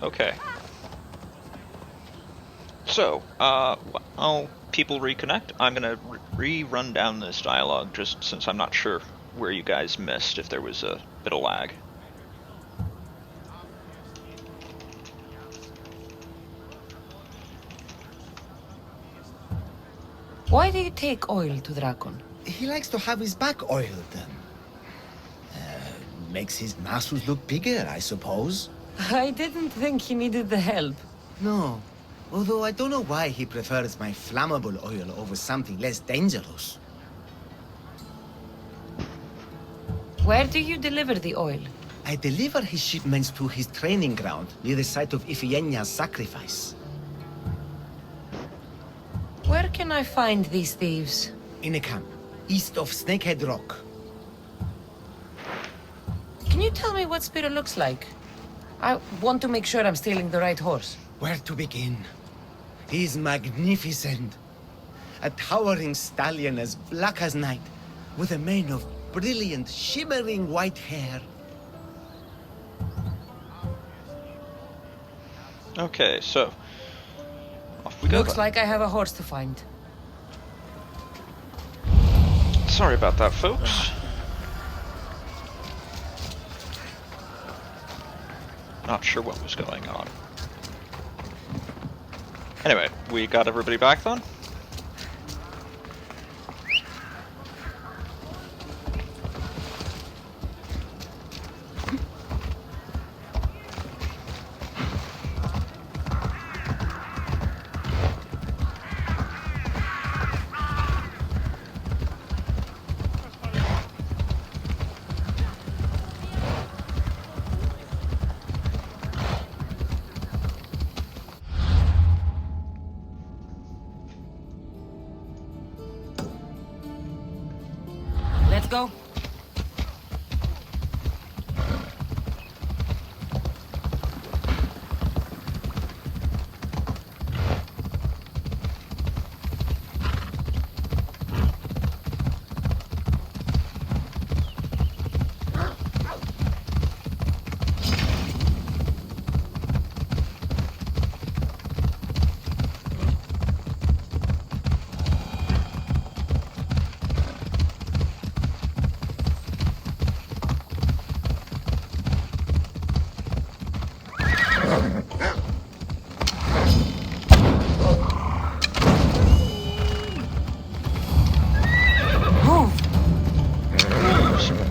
Okay. So, while people reconnect, I'm gonna rerun down this dialogue just since I'm not sure where you guys missed, if there was a bit of lag. Why do you take oil to Drakon? He likes to have his back oiled. Makes his muscles look bigger, I suppose. I didn't think he needed the help. No. Although I don't know why he prefers my flammable oil over something less dangerous. Where do you deliver the oil? I deliver his shipments to his training ground near the site of Iphigenia's sacrifice. Where can I find these thieves? In a camp, east of Snakehead Rock. Can you tell me what Spiro looks like? I want to make sure I'm stealing the right horse. Where to begin? He's magnificent. A towering stallion as black as night, with a mane of brilliant, shimmering white hair. Okay, so off we go. Looks like I have a horse to find. Sorry about that, folks. Not sure what was going on. Anyway, we got everybody back then? Let's go.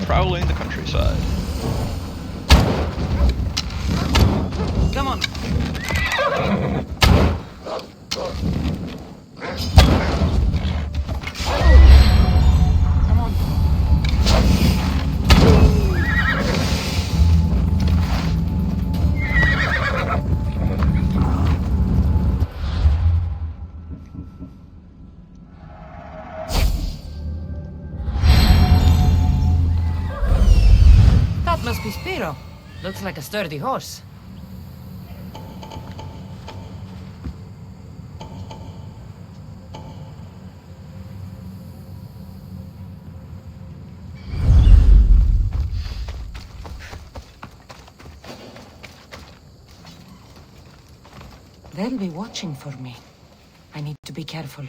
Prowling the countryside. Come on. Come on. That must be Spiro. Looks like a sturdy horse. They'll be watching for me. I need to be careful.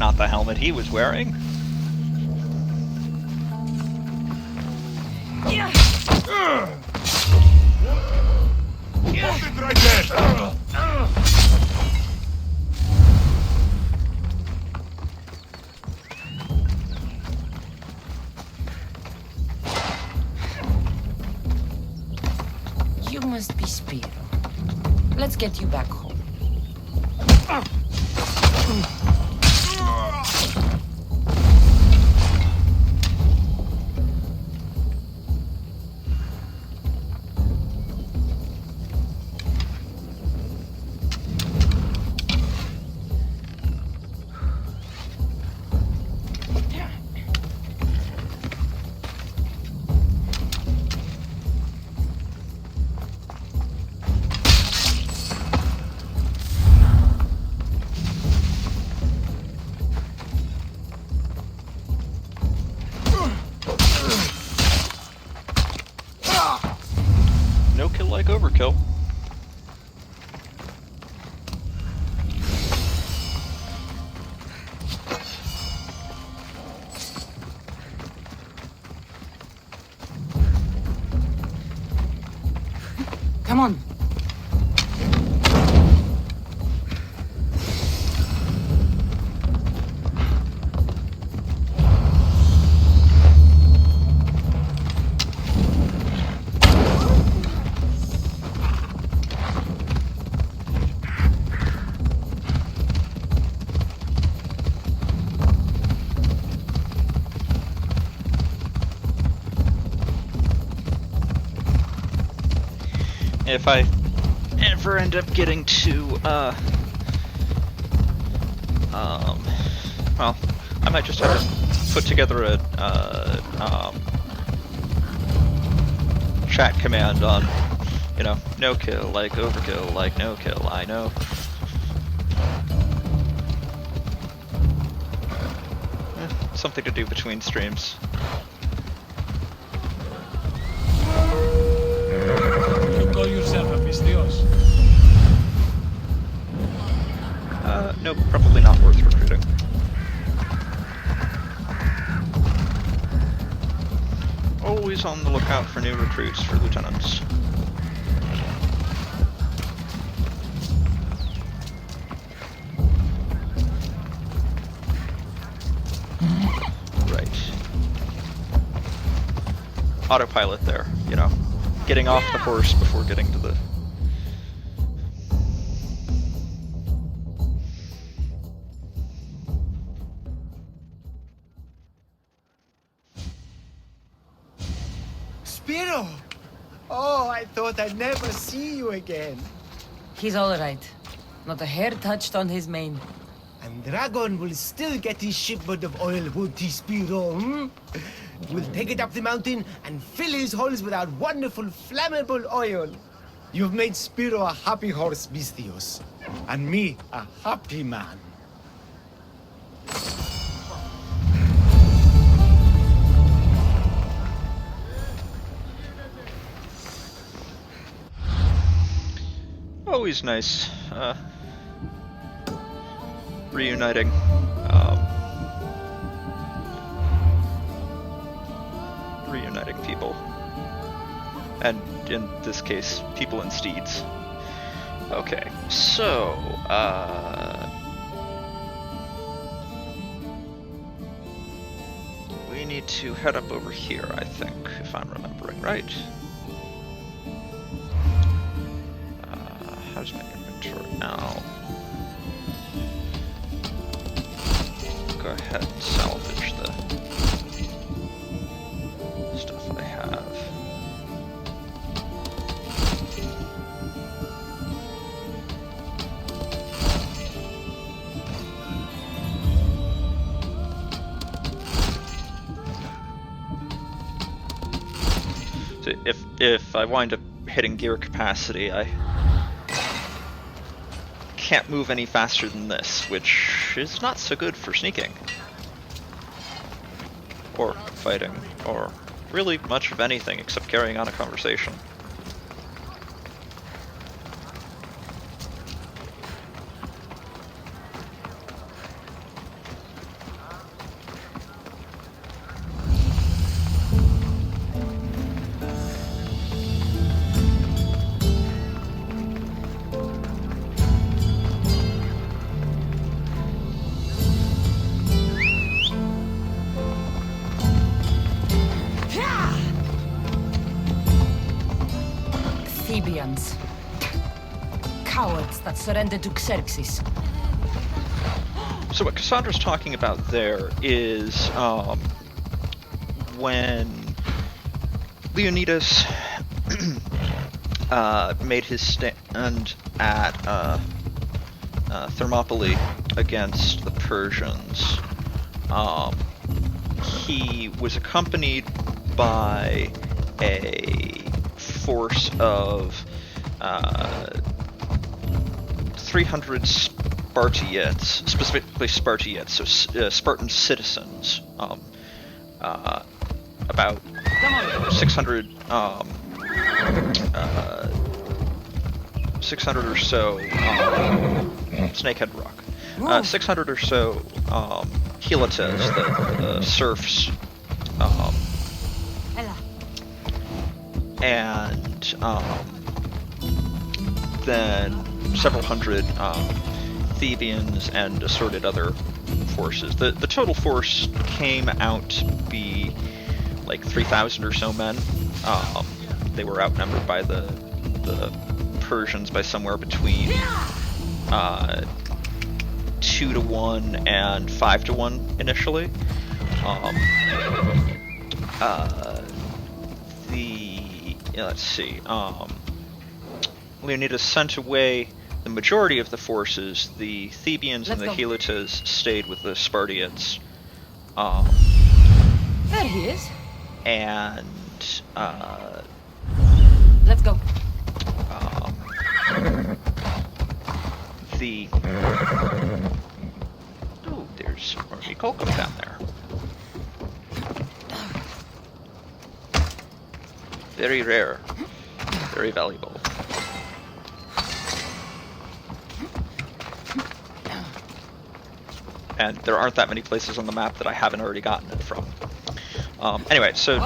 not the helmet he was wearing. Yeah. Right there. You must be Spiro. Let's get you back home. No kill like overkill. Come on. If I ever end up getting to, well, I might just have to put together a, chat command on, you know, no kill, like overkill, like no kill, I know. Something to do between streams. Call yourself a Pistios. Nope, probably not worth recruiting. Always on the lookout for new recruits for lieutenants. Right. Autopilot there, you know. Getting off the horse before getting to the... Spiro! Oh, I thought I'd never see you again. He's all right. Not a hair touched on his mane. And Dragon will still get his shipment of oil, won't he, Spiro? Hmm? We'll take it up the mountain and fill his holes with our wonderful flammable oil. You've made Spiro a happy horse, Pistios, and me a happy man. Always nice, reuniting, reuniting people. And in this case, people and steeds. Okay, so, we need to head up over here, I think, if I'm remembering right. How's my inventory now? Go ahead and salvage the stuff I have. So if I wind up hitting gear capacity, I can't move any faster than this, which is not so good for sneaking. Or fighting, or really much of anything except carrying on a conversation. Thebians. Cowards that surrendered to Xerxes. So what Cassandra's talking about there is when Leonidas made his stand at Thermopylae against the Persians. He was accompanied by a force of 300 Spartiates, specifically Spartiates, so Spartan citizens. About 600, 600 or so Snakehead Rock. 600 or so Helotes, the serfs, and then several hundred Thebians and assorted other forces. The total force came out to be like 3,000 or so men. They were outnumbered by the Persians by somewhere between 2 to 1 and 5 to 1 initially. Let's see. Leonidas sent away the majority of the forces. The Thebians and the Helotes stayed with the Spartiates. There he is. And let's go. There's Army Colcom down there. Very rare. Very valuable. And there aren't that many places on the map that I haven't already gotten it from. Anyway, so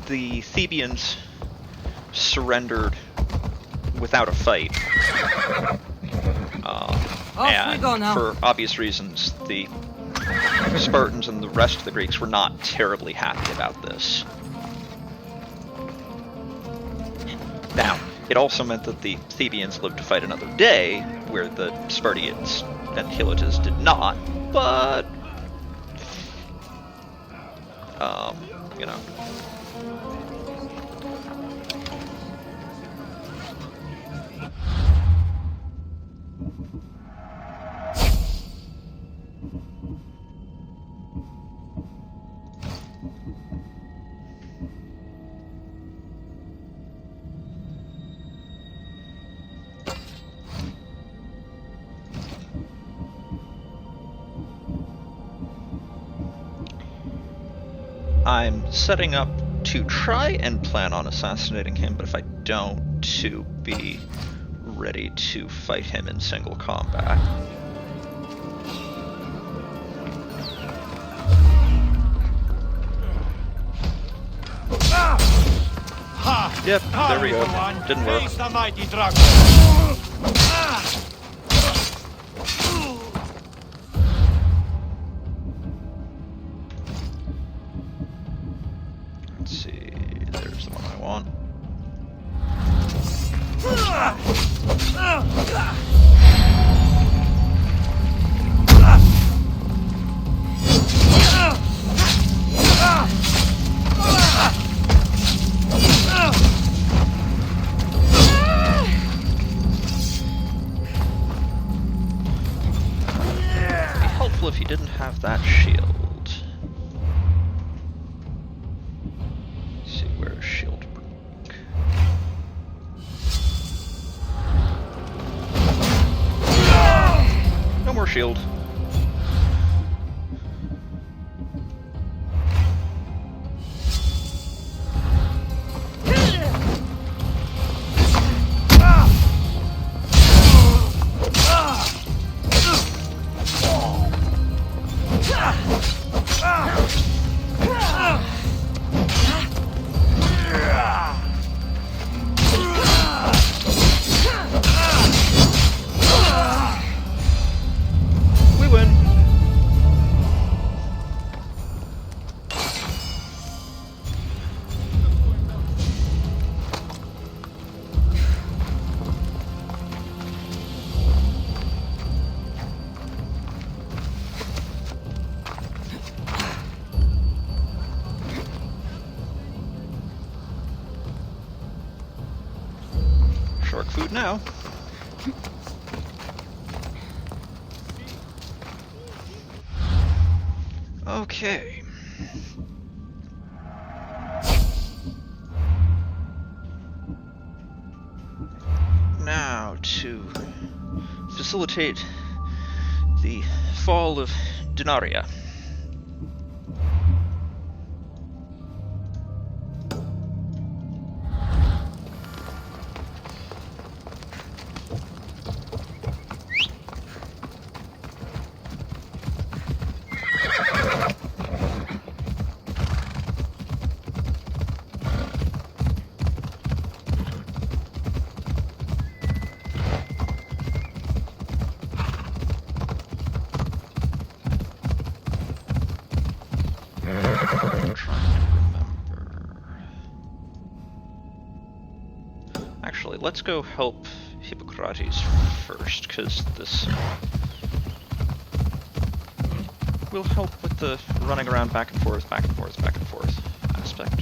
the Thebians surrendered without a fight. And for obvious reasons, the Spartans and the rest of the Greeks were not terribly happy about this. Now, it also meant that the Thebians lived to fight another day, where the Spartians and Helotes did not, but you know. I'm setting up to try and plan on assassinating him, but if I don't, to be ready to fight him in single combat. Yep, there we go. Didn't work. Let's see, there's the one I want. It'd be helpful if he didn't have that shield. No more shield. shark food now. Okay. Now to facilitate the fall of Denaria. I'm trying to remember. Actually, let's go help Hippocrates first, because this will help with the running around back and forth, back and forth, back and forth aspect.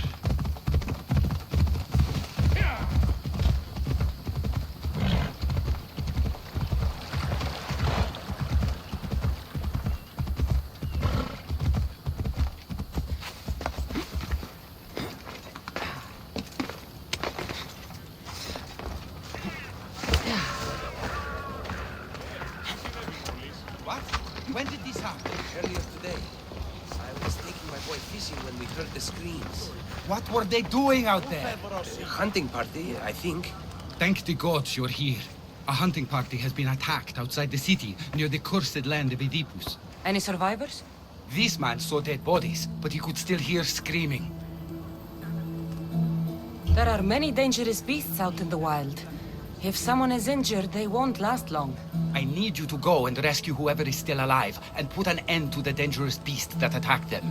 What? When did this happen? Earlier today. I was taking my boy fishing when we heard the screams. What were they doing out there? A hunting party, I think. Thank the gods you're here. A hunting party has been attacked outside the city, near the cursed land of Oedipus. Any survivors? This man saw dead bodies, but he could still hear screaming. There are many dangerous beasts out in the wild. If someone is injured, they won't last long. I need you to go and rescue whoever is still alive, and put an end to the dangerous beast that attacked them.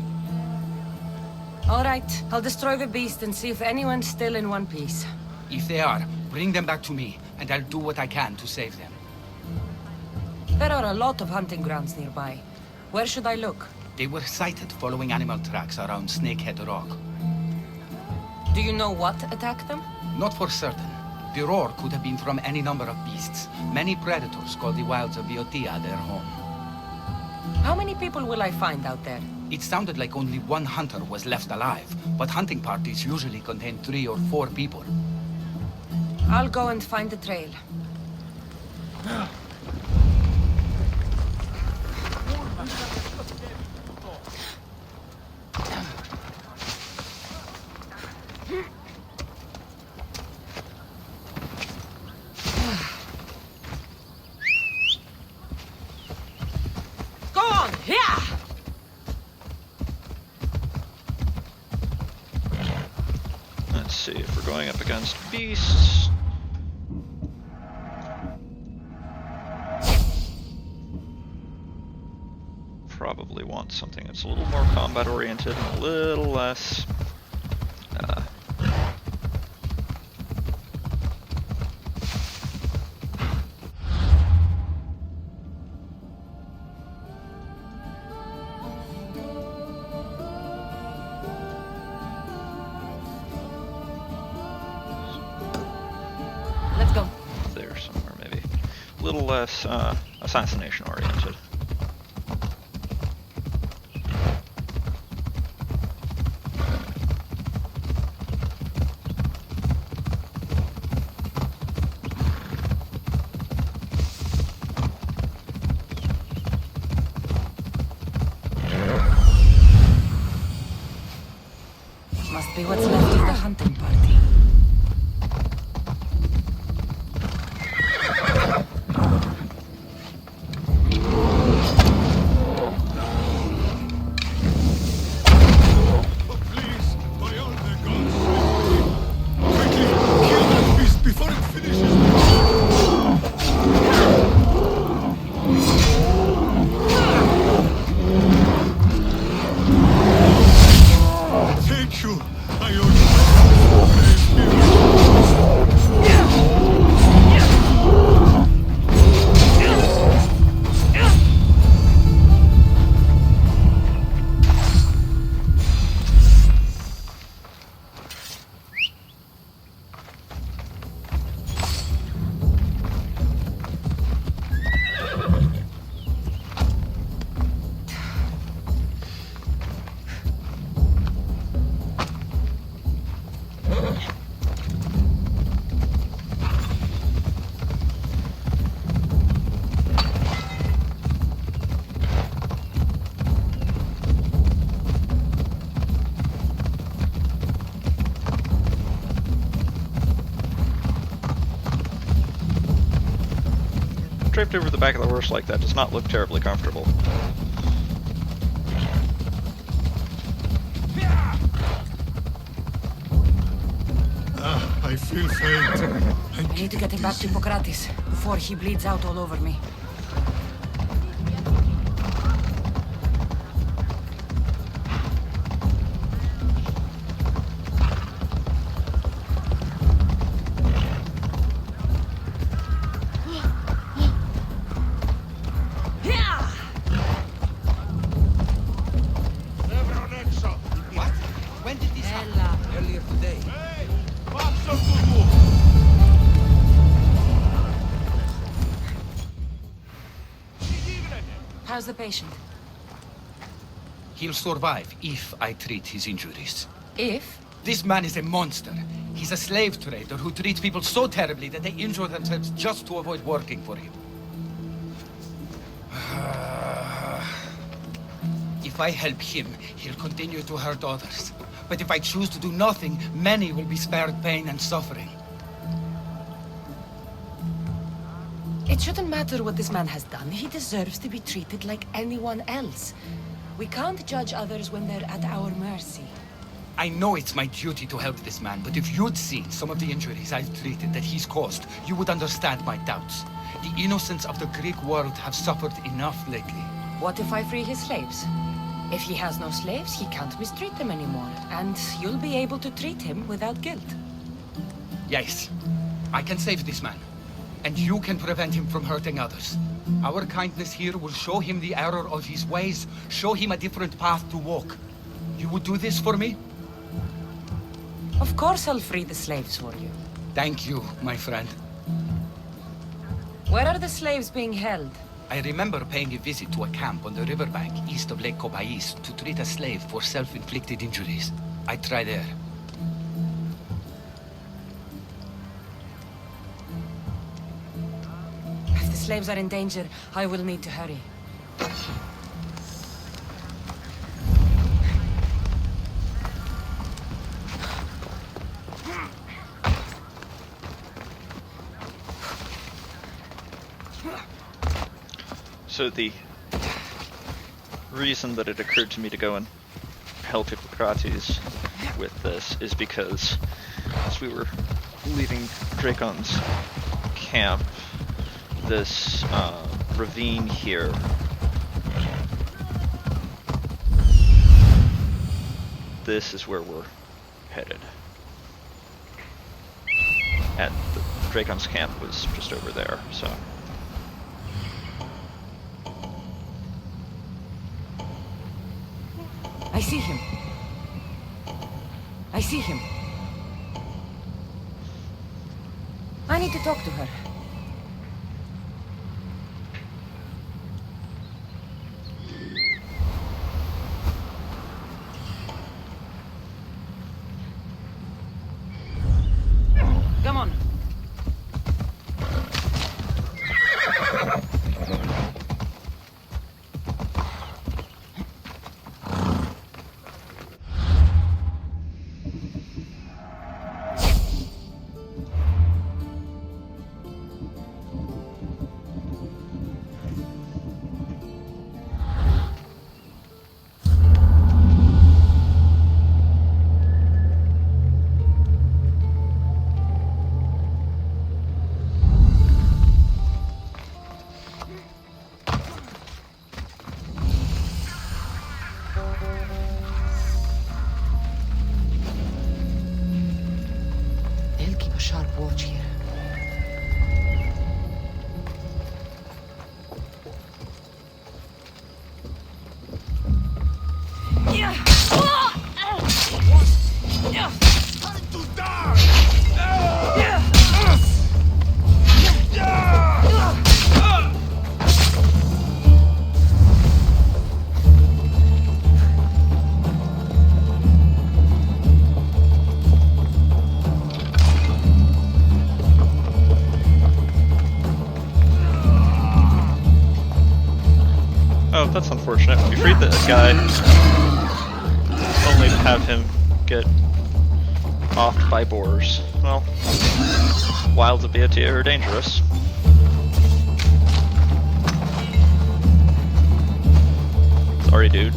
All right, I'll destroy the beast and see if anyone's still in one piece. If they are, bring them back to me, and I'll do what I can to save them. There are a lot of hunting grounds nearby. Where should I look? They were sighted following animal tracks around Snakehead Rock. Do you know what attacked them? Not for certain. The roar could have been from any number of beasts. Many predators call the wilds of Biotia their home. How many people will I find out there? It sounded like only one hunter was left alive, but hunting parties usually contain 3 or 4 people. I'll go and find the trail. Go on, here! Let's see if we're going up against beasts. Probably want something that's a little more combat oriented and a little less Let's go. there somewhere maybe. A little less assassination oriented. Must be what's left of the hunting party. draped over the back of the horse like that does not look terribly comfortable. I feel faint. I need to get him back to Hippocrates before he bleeds out all over me. What? When did this happen? Earlier today. How's the patient? He'll survive if I treat his injuries. If? This man is a monster. He's a slave trader who treats people so terribly that they injure themselves just to avoid working for him. If I help him, he'll continue to hurt others. But if I choose to do nothing, many will be spared pain and suffering. It shouldn't matter what this man has done. He deserves to be treated like anyone else. We can't judge others when they're at our mercy. I know it's my duty to help this man, but if you'd seen some of the injuries I've treated that he's caused, you would understand my doubts. The innocents of the Greek world have suffered enough lately. What if I free his slaves? If he has no slaves, he can't mistreat them anymore, and you'll be able to treat him without guilt. Yes, I can save this man, and you can prevent him from hurting others. Our kindness here will show him the error of his ways, show him a different path to walk. You would do this for me? Of course I'll free the slaves for you. Thank you, my friend. Where are the slaves being held? I remember paying a visit to a camp on the riverbank east of Lake Cobais to treat a slave for self-inflicted injuries. I'd try there. If the slaves are in danger, I will need to hurry. So the reason that it occurred to me to go and help Hippocrates with this is because as we were leaving Dracon's camp, this ravine here this is where we're headed. And Dracon's camp was just over there, so I see him. I see him. I need to talk to her. Come on. They'll keep a sharp watch here. oh, that's unfortunate. We freed the guy, only to have him get offed by boars. Well, wilds of Beatia are dangerous. Sorry, dude.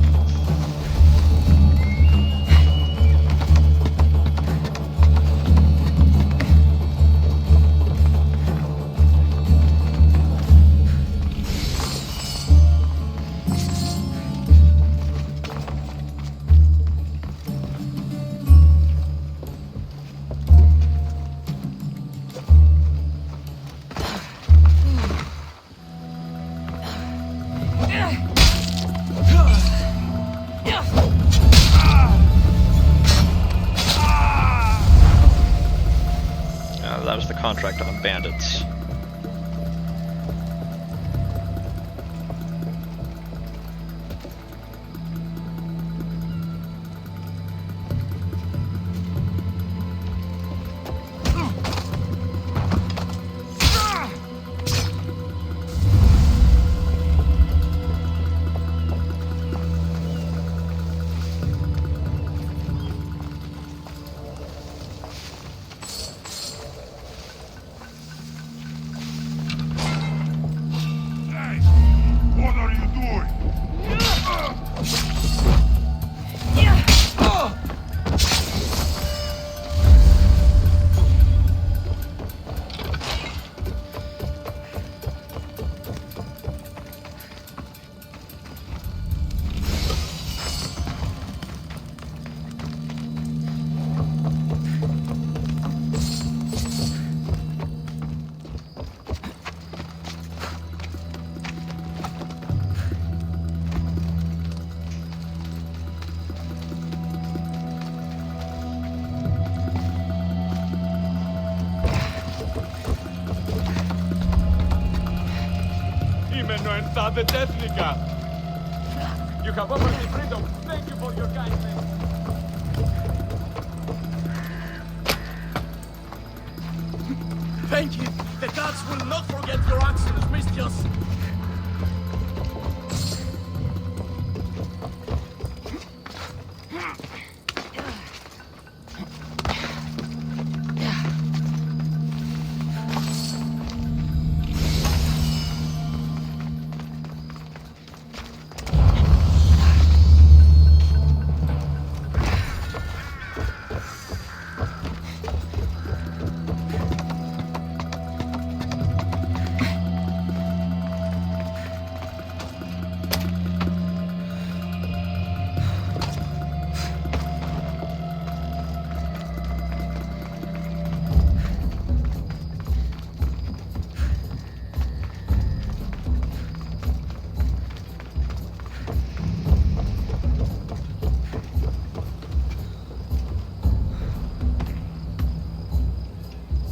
That was the contract on bandits. What are you doing? The Deathlinger. You have offered me freedom. Thank you for your kindness. Thank you. The gods will not forget your actions, Mistress.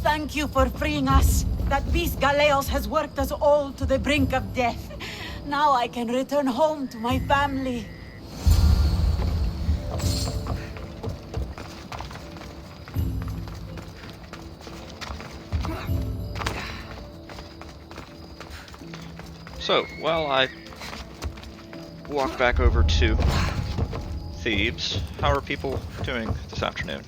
Thank you for freeing us. That beast Galeos has worked us all to the brink of death. Now I can return home to my family. So, while I walk back over to Thebes, how are people doing this afternoon?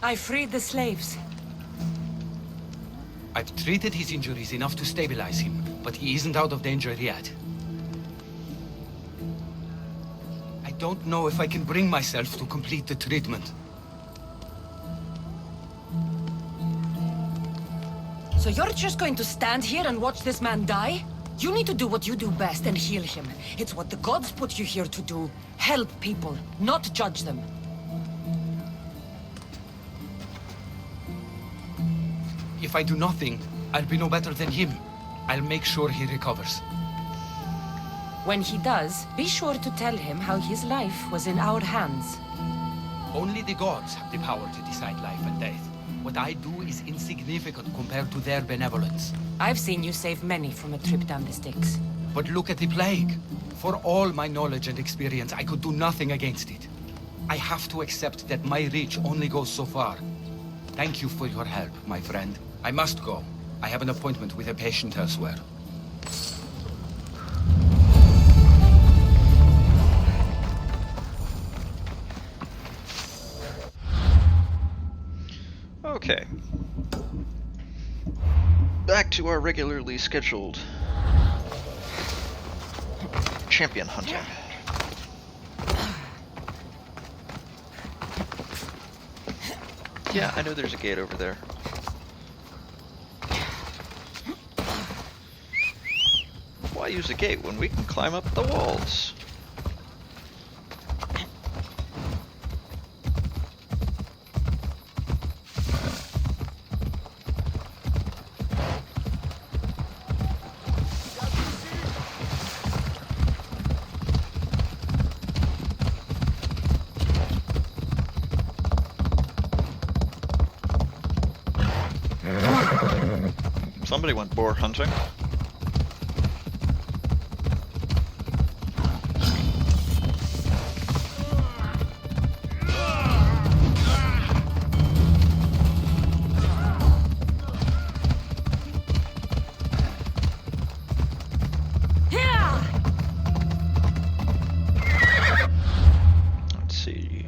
I freed the slaves. I've treated his injuries enough to stabilize him, but he isn't out of danger yet. I don't know if I can bring myself to complete the treatment. So you're just going to stand here and watch this man die? You need to do what you do best and heal him. It's what the gods put you here to do. Help people, not judge them. If I do nothing, I'll be no better than him. I'll make sure he recovers. When he does, be sure to tell him how his life was in our hands. Only the gods have the power to decide life and death. What I do is insignificant compared to their benevolence. I've seen you save many from a trip down the Styx. But look at the plague. For all my knowledge and experience, I could do nothing against it. I have to accept that my reach only goes so far. Thank you for your help, my friend. I must go. I have an appointment with a patient elsewhere. Okay. Back to our regularly scheduled champion hunting. Yeah, I know there's a gate over there. Why use a gate when we can climb up the walls? Somebody went boar hunting. Let's see.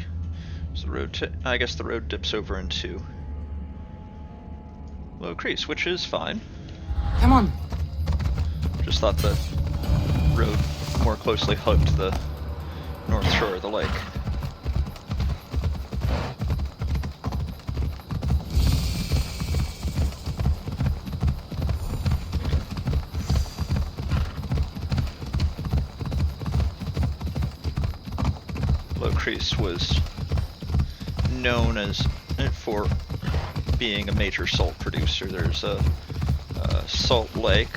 Is the road I guess the road dips over into Low Crease, which is fine. Come on. Just thought the road more closely hugged the north shore of the lake. Low Crease was known as for being a major salt producer. There's a salt lake.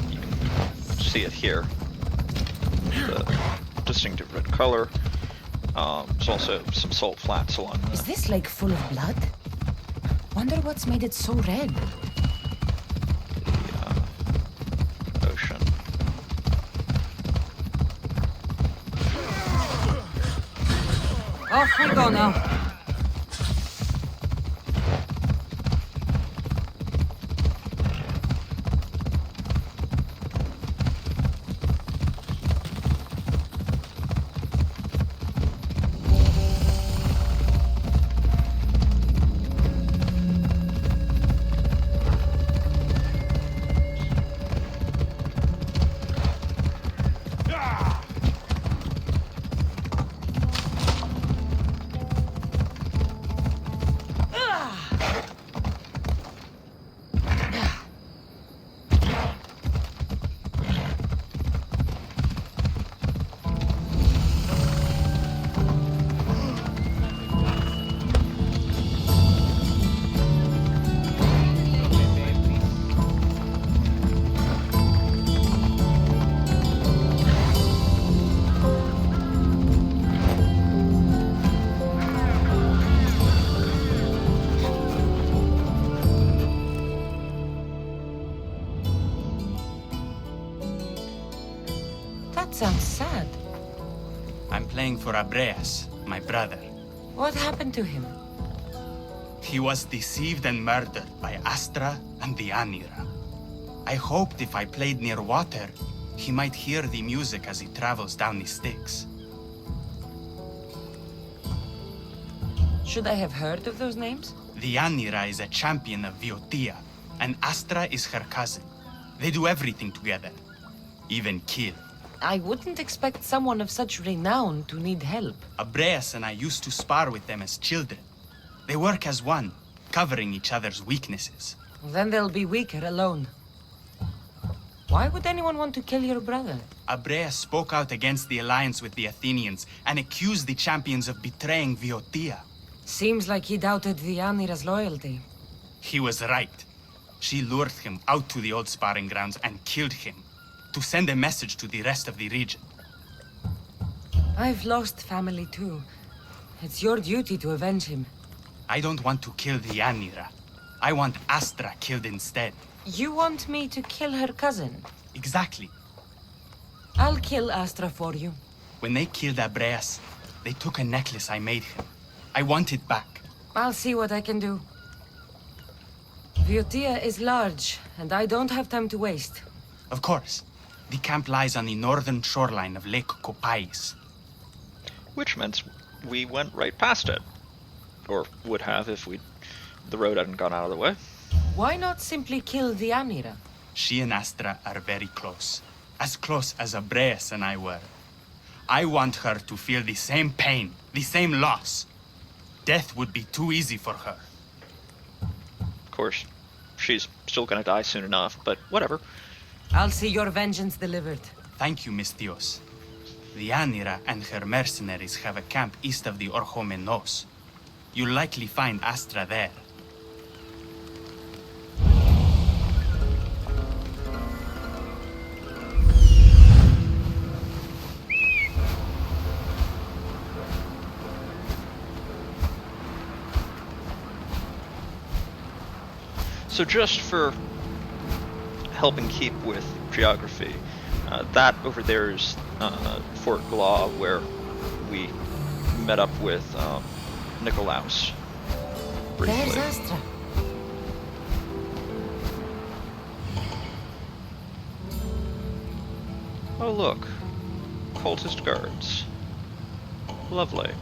You can see it here. The distinctive red color. There's also some salt flats along the... Is this lake full of blood? Wonder what's made it so red. The ocean. Off we go now. Sounds sad. I'm playing for Abreas, my brother. What happened to him? He was deceived and murdered by Astra and the Anira. I hoped if I played near water, he might hear the music as he travels down the Styx. Should I have heard of those names? The Anira is a champion of Viotia, and Astra is her cousin. They do everything together, even kill. I wouldn't expect someone of such renown to need help. Abreas and I used to spar with them as children. They work as one. covering each other's weaknesses. Then they'll be weaker alone. Why would anyone want to kill your brother? Abrea spoke out against the alliance with the Athenians and accused the champions of betraying Viotia. Seems like he doubted the Anira's loyalty. He was right. She lured him out to the old sparring grounds and killed him, to send a message to the rest of the region. I've lost family too. It's your duty to avenge him. I don't want to kill the Anira. I want Astra killed instead. You want me to kill her cousin? Exactly. I'll kill Astra for you. When they killed Abreas, they took a necklace I made him. I want it back. I'll see what I can do. Viotia is large, and I don't have time to waste. Of course. The camp lies on the northern shoreline of Lake Copais. Which meant we went right past it. Or would have if the road hadn't gone out of the way. Why not simply kill the Anira? She and Astra are very close. As close as Abreas and I were. I want her to feel the same pain, the same loss. Death would be too easy for her. Of course, she's still gonna die soon enough, but whatever. I'll see your vengeance delivered. Thank you, Miss Dios. The Anira and her mercenaries have a camp east of the Orchomenos. You'll likely find Astra there. So just for helping keep with geography, that over there is Fort Glaw, where we met up with Nikolaus briefly. There's Astra. Oh look, cultist guards. Lovely.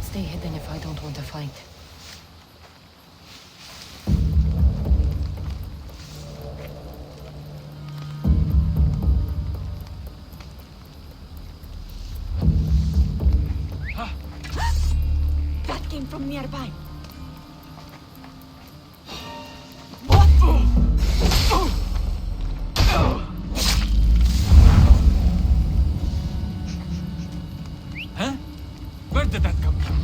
Stay hidden if I don't want to fight. That came from nearby. Huh? Where did that come from?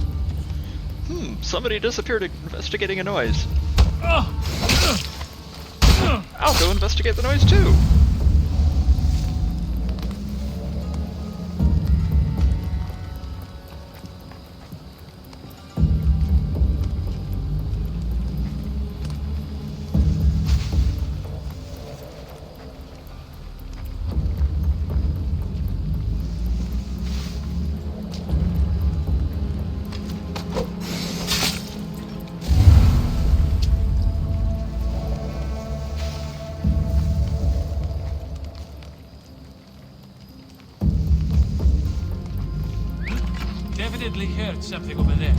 Somebody disappeared investigating a noise. I'll go investigate the noise too. Definitely heard something over there.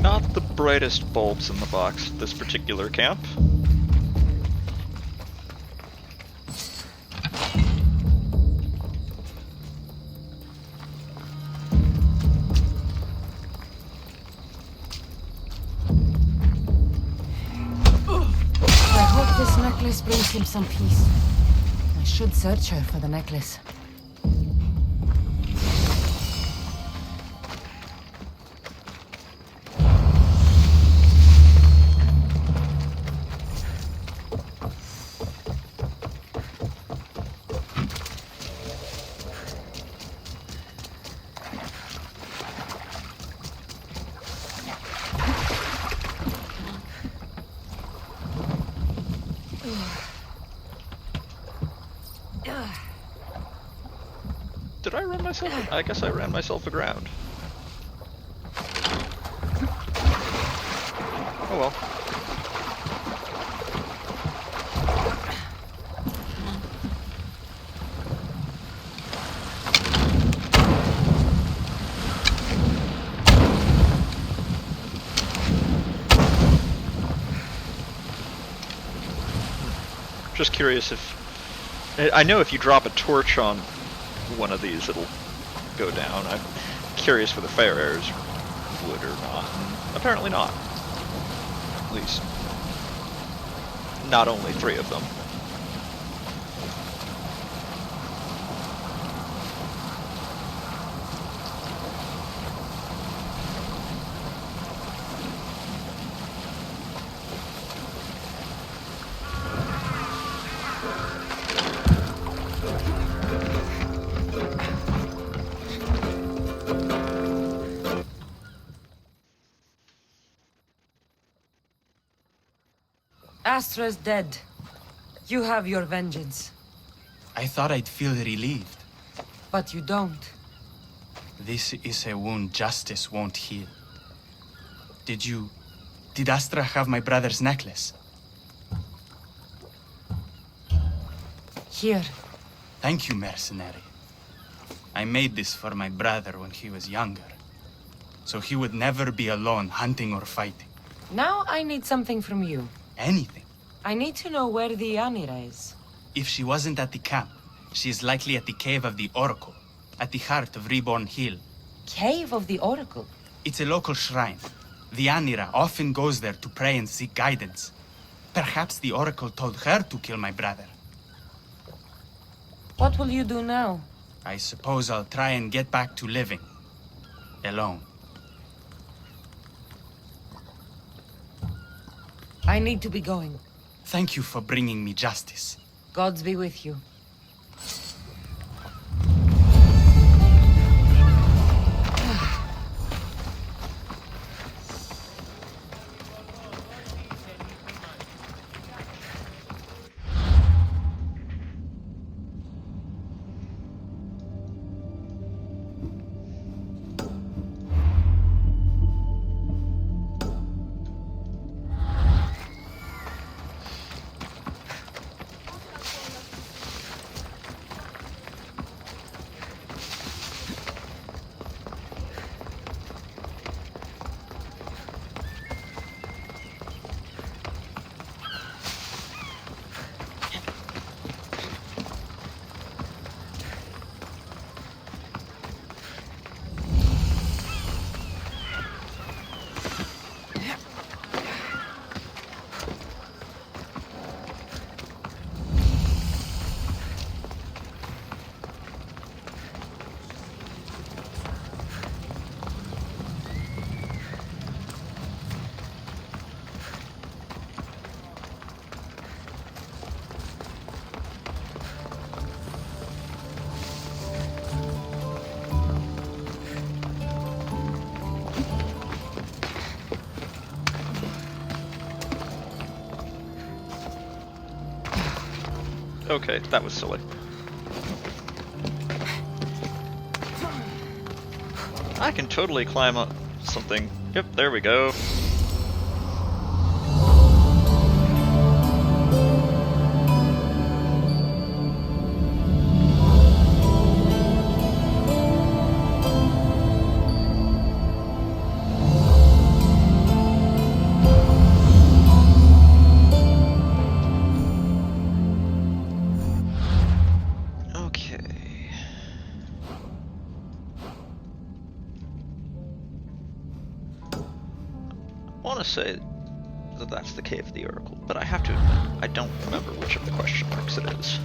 Not the brightest bulbs in the box at this particular camp. I hope this necklace brings him some peace. I should search her for the necklace. Did I run myself? I guess I ran myself aground. Oh well. Just curious if... I know if you drop a torch on one of these, it'll go down. I'm curious whether fire arrows would or not. And apparently not. At least, not only 3 of them. Astra's dead. You have your vengeance. I thought I'd feel relieved. But you don't. This is a wound justice won't heal. Did Astra have my brother's necklace? Here. Thank you, mercenary. I made this for my brother when he was younger, so he would never be alone hunting or fighting. Now I need something from you. Anything. I need to know where the Anira is. If she wasn't at the camp, she is likely at the Cave of the Oracle, at the heart of Reborn Hill. Cave of the Oracle? It's a local shrine. The Anira often goes there to pray and seek guidance. Perhaps the Oracle told her to kill my brother. What will you do now? I suppose I'll try and get back to living. Alone. I need to be going. Thank you for bringing me justice. Gods be with you. Okay, that was silly. I can totally climb up something. Yep, there we go. want to say that that's the Cave of the Oracle, but I have to admit, I don't remember which of the question marks it is.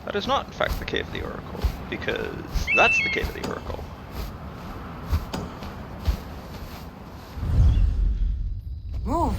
That is not, in fact, the Cave of the Oracle, because that's the Cave of the Oracle. Move.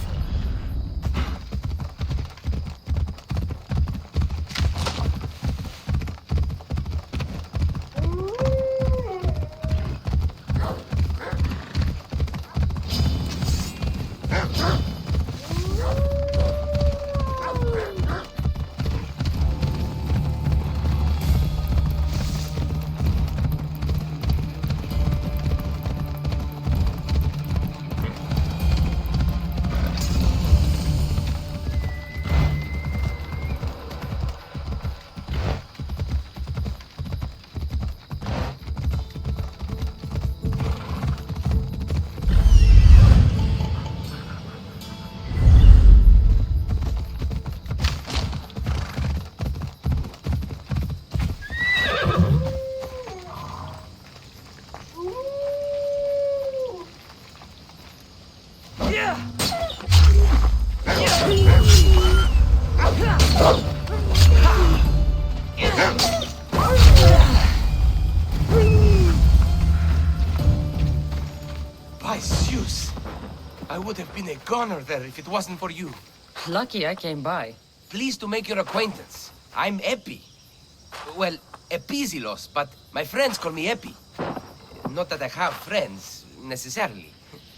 By Zeus! I would have been a goner there if it wasn't for you. Lucky I came by. Pleased to make your acquaintance. I'm Epi. Well, Epizilos, but my friends call me Epi. Not that I have friends, necessarily.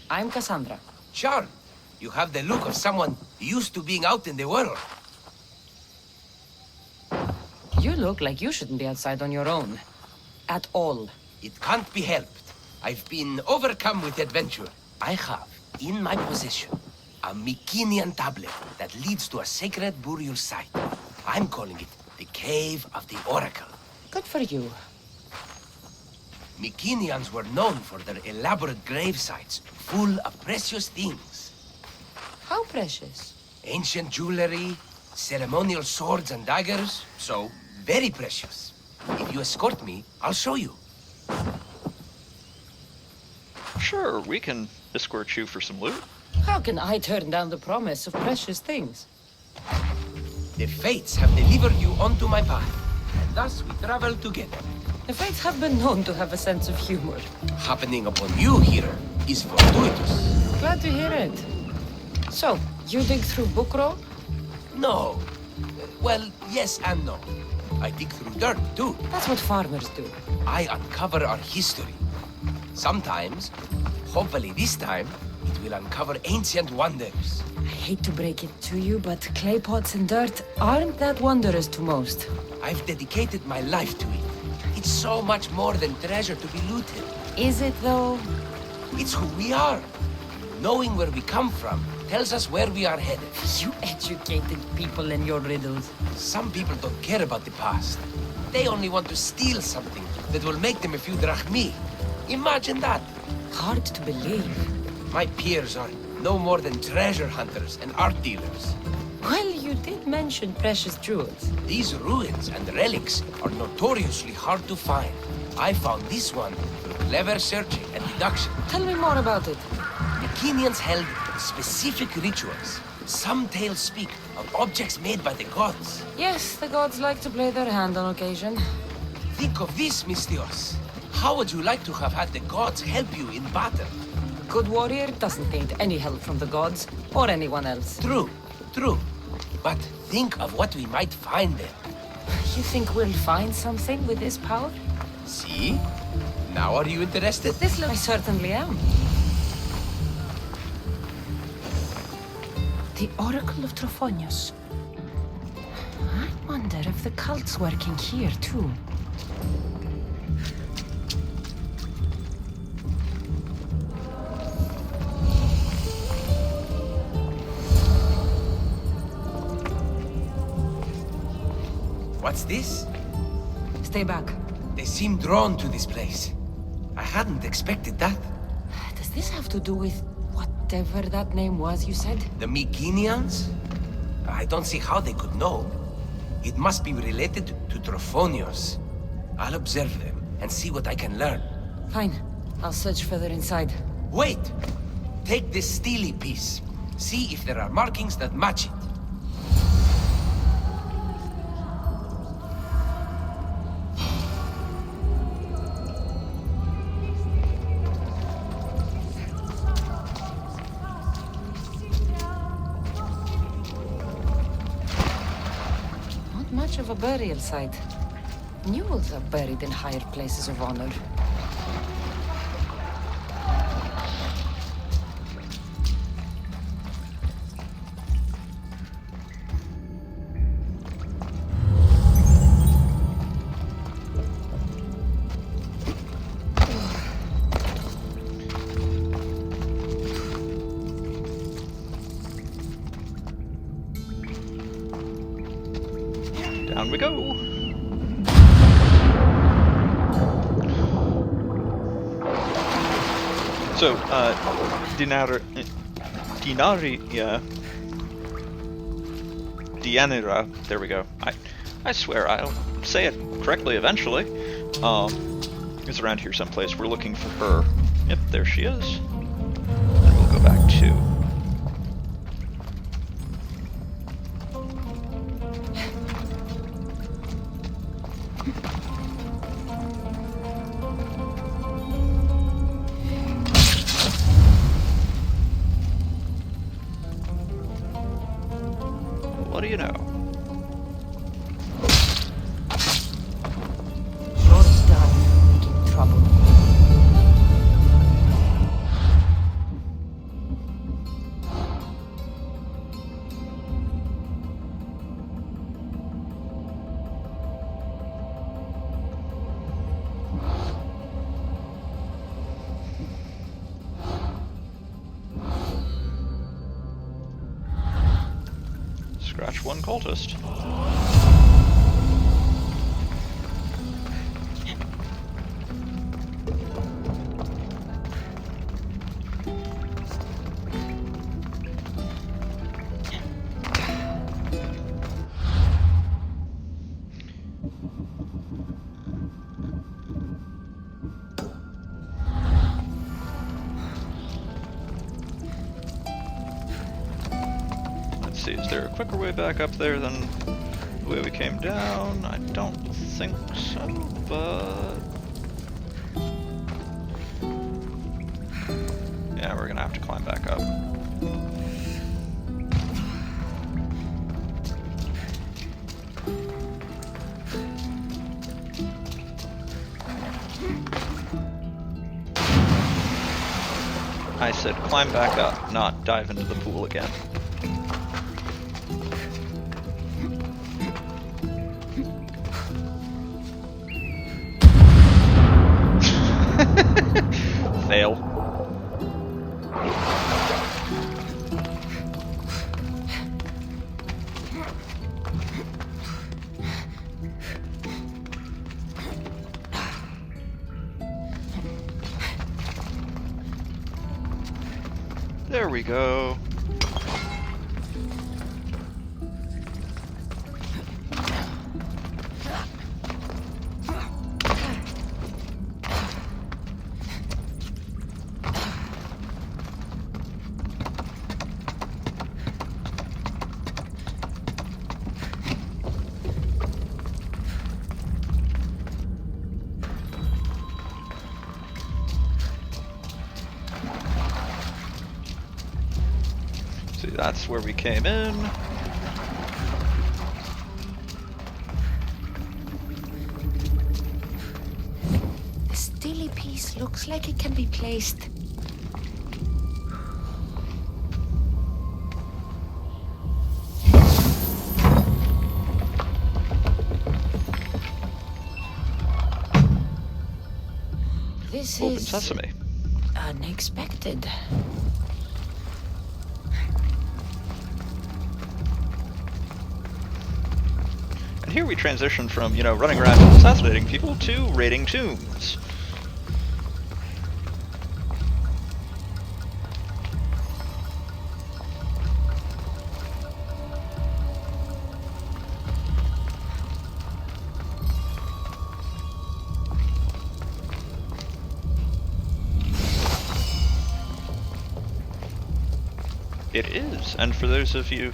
I'm Cassandra. Charm. You have the look of someone used to being out in the world. You look like you shouldn't be outside on your own. At all. It can't be helped. I've been overcome with adventure. I have, in my possession, a Mycenaean tablet that leads to a sacred burial site. I'm calling it the Cave of the Oracle. Good for you. Mycenaeans were known for their elaborate grave sites, full of precious things. How precious? Ancient jewelry, ceremonial swords and daggers, so very precious. If you escort me, I'll show you. Sure, we can escort you for some loot. How can I turn down the promise of precious things? The fates have delivered you onto my path, and thus we travel together. The fates have been known to have a sense of humor. Happening upon you here is fortuitous. Glad to hear it. So, you dig through Bukro? No. Well, yes and no. I dig through dirt, too. That's what farmers do. I uncover our history. Sometimes, hopefully this time, it will uncover ancient wonders. I hate to break it to you, but clay pots and dirt aren't that wondrous to most. I've dedicated my life to it. It's so much more than treasure to be looted. Is it, though? It's who we are. Knowing where we come from tells us where we are headed. You educated people and your riddles. Some people don't care about the past. They only want to steal something that will make them a few drachmi. Imagine that. Hard to believe. My peers are no more than treasure hunters and art dealers. Well, you did mention precious jewels. These ruins and relics are notoriously hard to find. I found this one through clever searching and deduction. Tell me more about it. Mycenaeans held specific rituals. Some tales speak of objects made by the gods. Yes, the gods like to play their hand on occasion. Think of this, Mystios. How would you like to have had the gods help you in battle? A good warrior doesn't need any help from the gods, or anyone else. True, true. But think of what we might find there. You think we'll find something with this power? See? Now are you interested? I certainly am. The Oracle of Trophonius. I wonder if the cult's working here, too. What's this? Stay back. They seem drawn to this place. I hadn't expected that. Does this have to do with whatever that name was you said? The Mycenaeans? I don't see how they could know. It must be related to Trophonios. I'll observe them and see what I can learn. Fine. I'll search further inside. Wait! Take this steely piece. See if there are markings that match it. Not much of a burial site. Mules are buried in higher places of honor. Down we go. So, Dianira, there we go. I swear I'll say it correctly eventually. Is around here someplace. We're looking for her. Yep, there she is. And we'll go back to... What do you know? You're done making trouble. Scratch one cultist. Let's see, is there a quicker way back up there than the way we came down? I don't think so, but... yeah, we're gonna have to climb back up. I said climb back up, not dive into the pool again. Fail. There we go. See, that's where we came in. The steely piece looks like it can be placed. This Open is sesame. unexpected. And here we transition from, you know, running around and assassinating people to raiding tombs. It is, and for those of you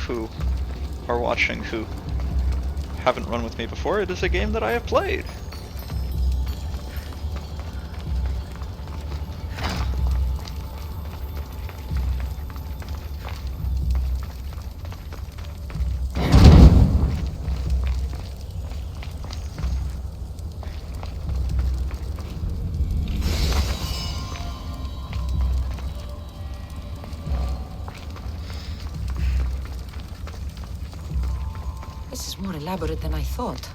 who are watching who haven't run with me before, it is a game that I have played. This is more elaborate than I thought.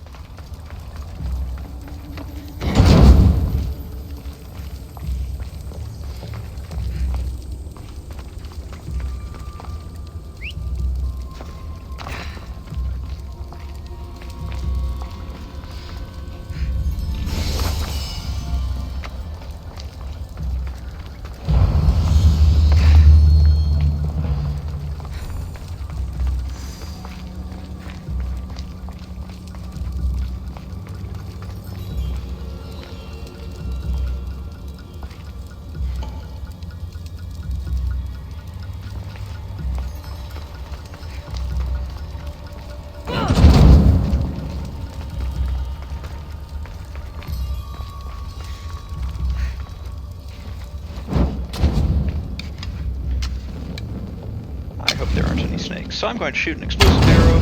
There aren't any snakes, so I'm going to shoot an explosive arrow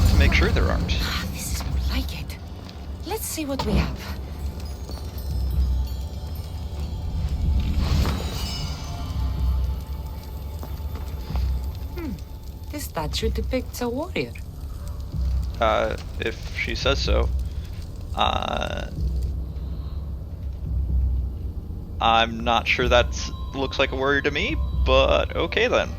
to make sure there aren't. This is more like it. Let's see what we have. This statue depicts a warrior. If she says so. I'm not sure that looks like a warrior to me, but okay then.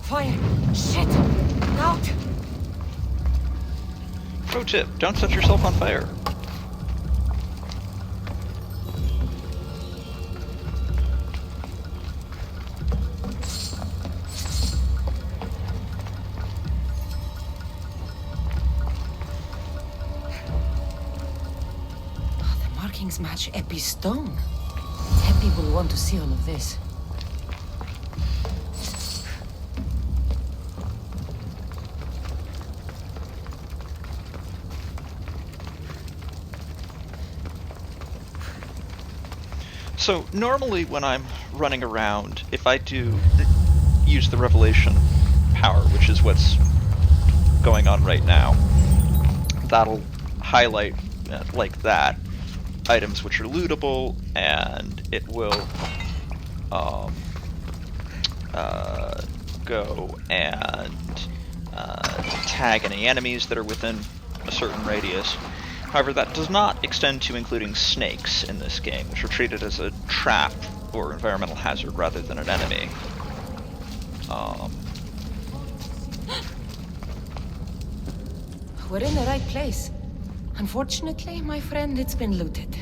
Fire! Shit! Out! Pro tip, don't set yourself on fire. The markings match Epi's stone. Epi will want to see all of this. So normally when I'm running around, if I do use the revelation power, which is what's going on right now, that'll highlight, like that, items which are lootable, and it will go and tag any enemies that are within a certain radius. However, that does not extend to including snakes in this game, which are treated as a trap or environmental hazard rather than an enemy. We're in the right place. Unfortunately, my friend, it's been looted.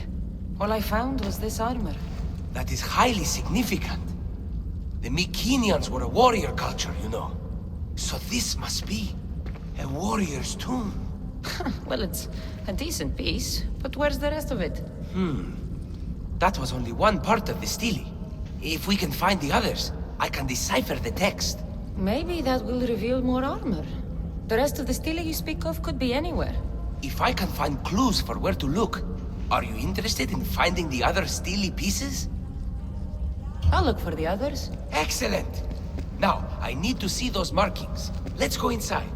All I found was this armor. That is highly significant. The Mycenaeans were a warrior culture, you know. So this must be a warrior's tomb. Well, it's a decent piece, but where's the rest of it? That was only one part of the stele. If we can find the others, I can decipher the text. Maybe that will reveal more armor. The rest of the stele you speak of could be anywhere. If I can find clues for where to look, are you interested in finding the other stele pieces? I'll look for the others. Excellent! Now, I need to see those markings. Let's go inside.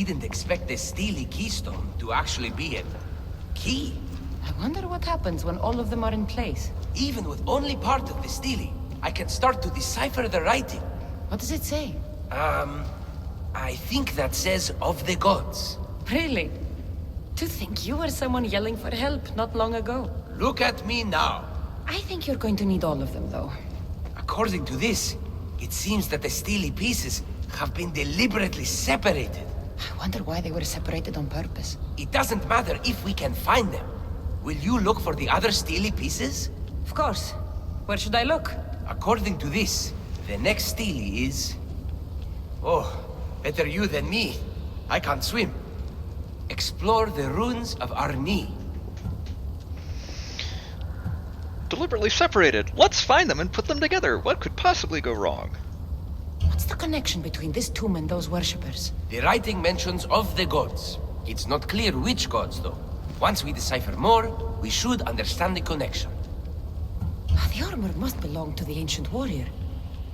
didn't expect the steely keystone to actually be a key. I wonder what happens when all of them are in place. Even with only part of the steely, I can start to decipher the writing. What does it say? I think that says of the gods. Really? To think you were someone yelling for help not long ago. Look at me now. I think you're going to need all of them, though. According to this, it seems that the steely pieces have been deliberately separated. I wonder why they were separated on purpose. It doesn't matter if we can find them. Will you look for the other steely pieces? Of course. Where should I look? According to this, the next steely is... Oh, better you than me. I can't swim. Explore the ruins of Arni. Deliberately separated. Let's find them and put them together. What could possibly go wrong? What's the connection between this tomb and those worshippers? The writing mentions of the gods. It's not clear which gods, though. Once we decipher more, we should understand the connection. The armor must belong to the ancient warrior.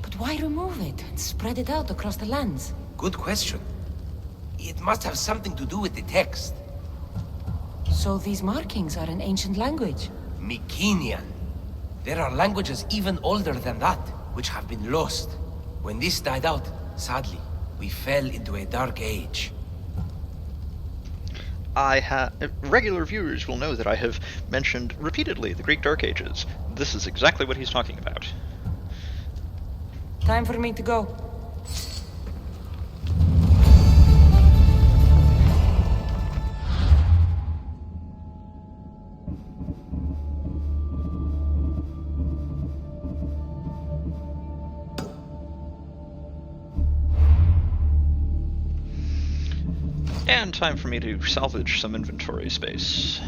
But why remove it and spread it out across the lands? Good question. It must have something to do with the text. So these markings are in ancient language? Mycenaean. There are languages even older than that, which have been lost. When this died out, sadly, we fell into a dark age. Regular viewers will know that I have mentioned repeatedly the Greek Dark Ages. This is exactly what he's talking about. Time for me to go. And time for me to salvage some inventory space.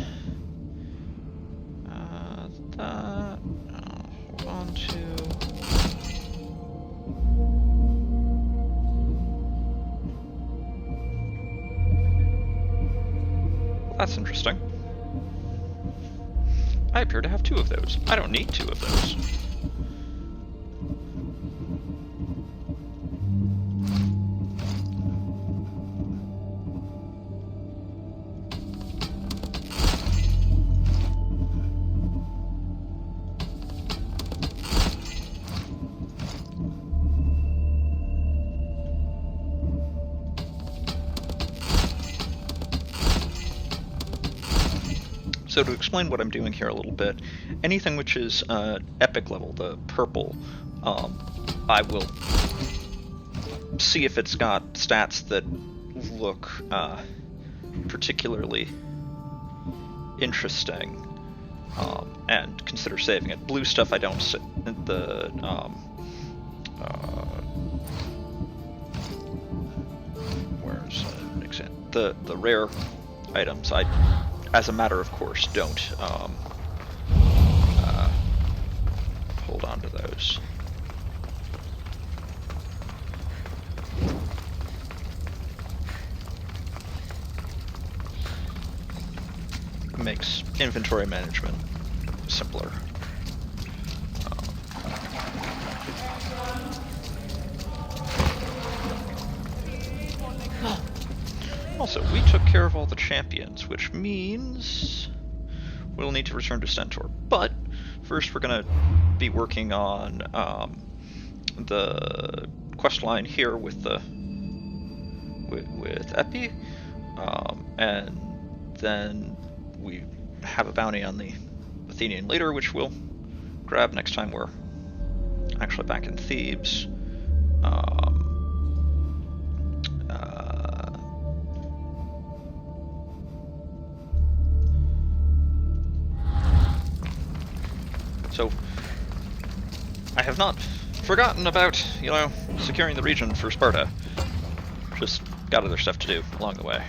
Hold on to... Well, that's interesting. I appear to have 2 of those. I don't need 2 of those. So to explain what I'm doing here a little bit, anything which is epic level, the purple, I will see if it's got stats that look particularly interesting, and consider saving it. Blue stuff I don't where's an example? The rare items I, as a matter of course, don't hold on to those. It makes inventory management simpler. Also, we took care of all the champions, which means we'll need to return to Stentor. But first we're going to be working on the quest line here with the with Epi, and then we have a bounty on the Athenian leader, which we'll grab next time we're actually back in Thebes. So, I have not forgotten about, securing the region for Sparta. Just got other stuff to do along the way.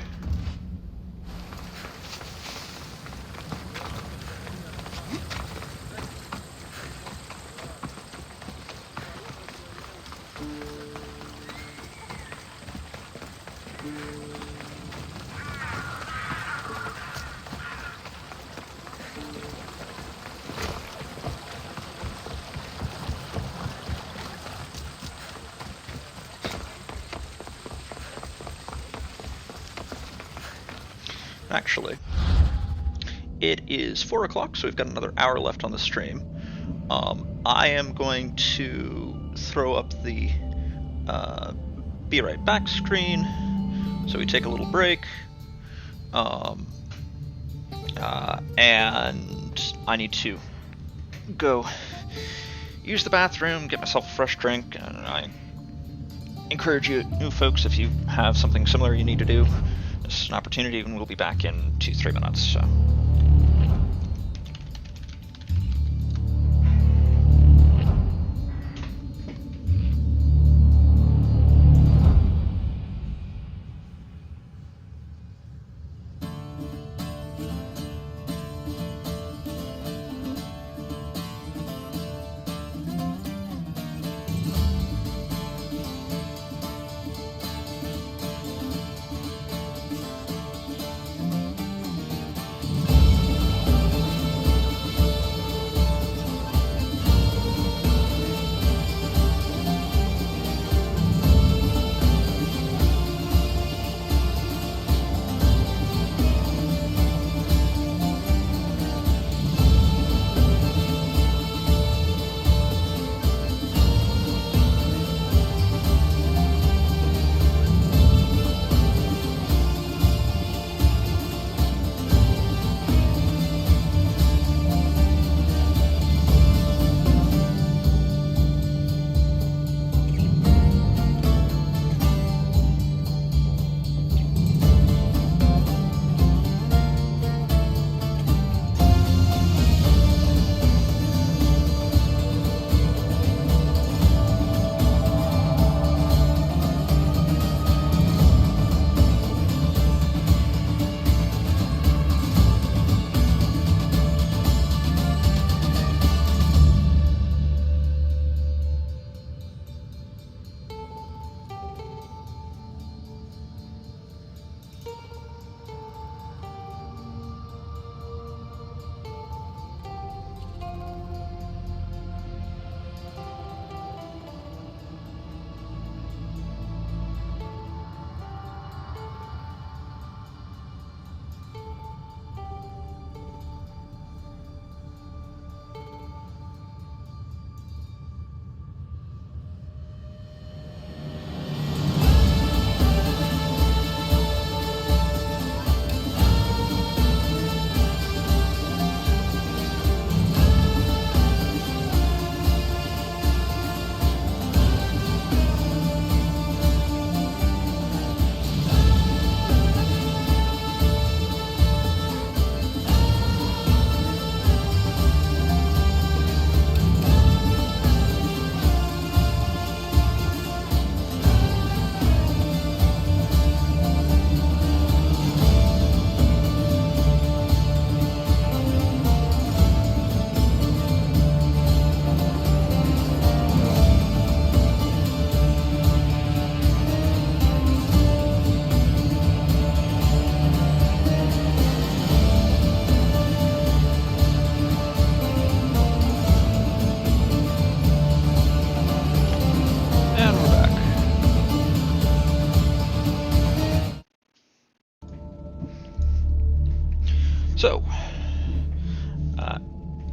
actually. It is 4 o'clock, so we've got another hour left on the stream. I am going to throw up the be right back screen, so we take a little break. And I need to go use the bathroom, get myself a fresh drink, and I encourage you new folks, if you have something similar you need to do, this is an opportunity, and we'll be back in 2-3 minutes. So. So,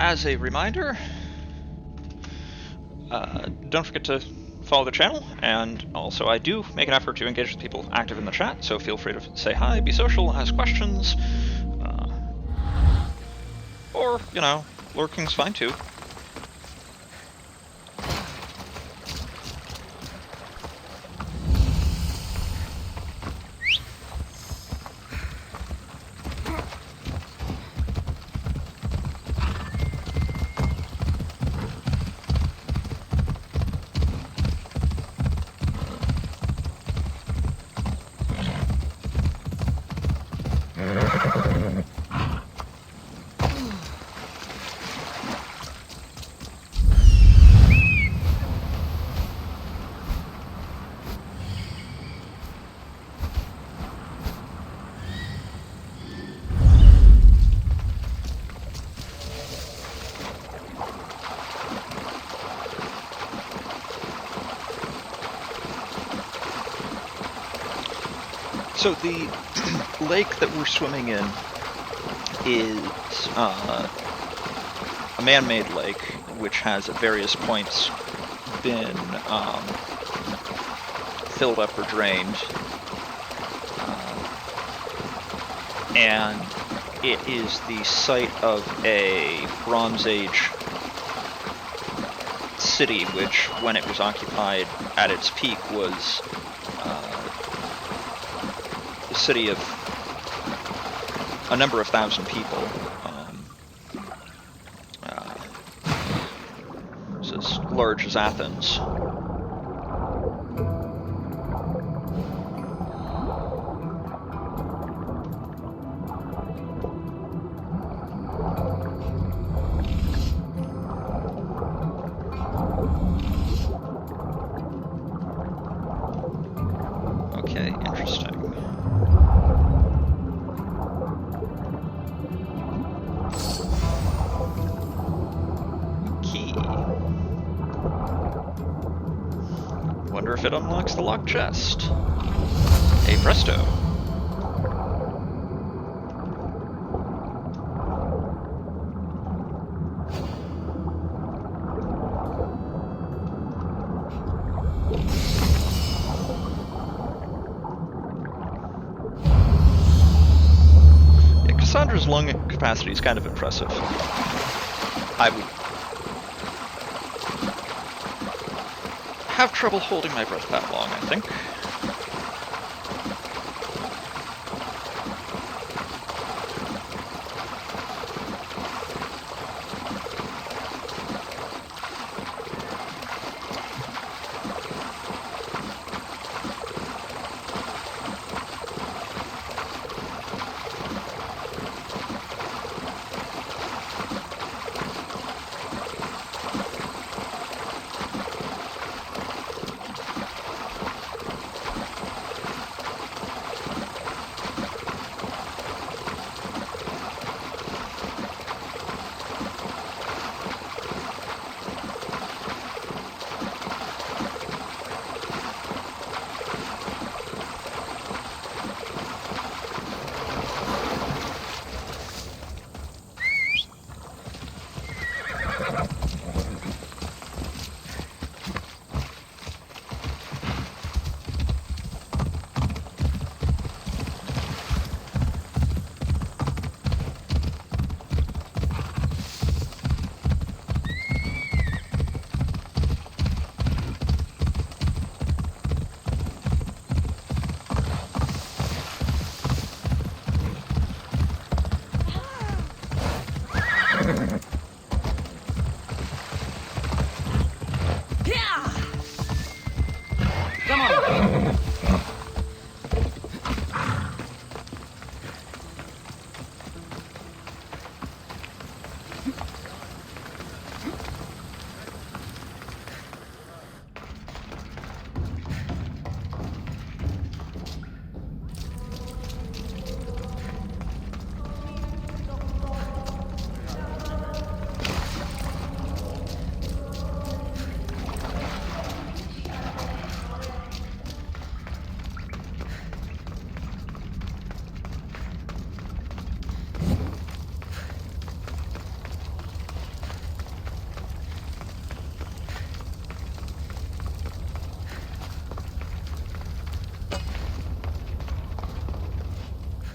as a reminder, don't forget to follow the channel, and also I do make an effort to engage with people active in the chat, so feel free to say hi, be social, ask questions, or, you know, lurking's fine too. So the lake that we're swimming in is a man-made lake, which has at various points been filled up or drained, and it is the site of a Bronze Age city, which, when it was occupied at its peak, was a city of a number of thousand people. It's as large as Athens. Okay, interesting. Key. Wonder if it unlocks the locked chest. Hey presto. Cassandra's lung capacity is kind of impressive. I would have trouble holding my breath that long, I think.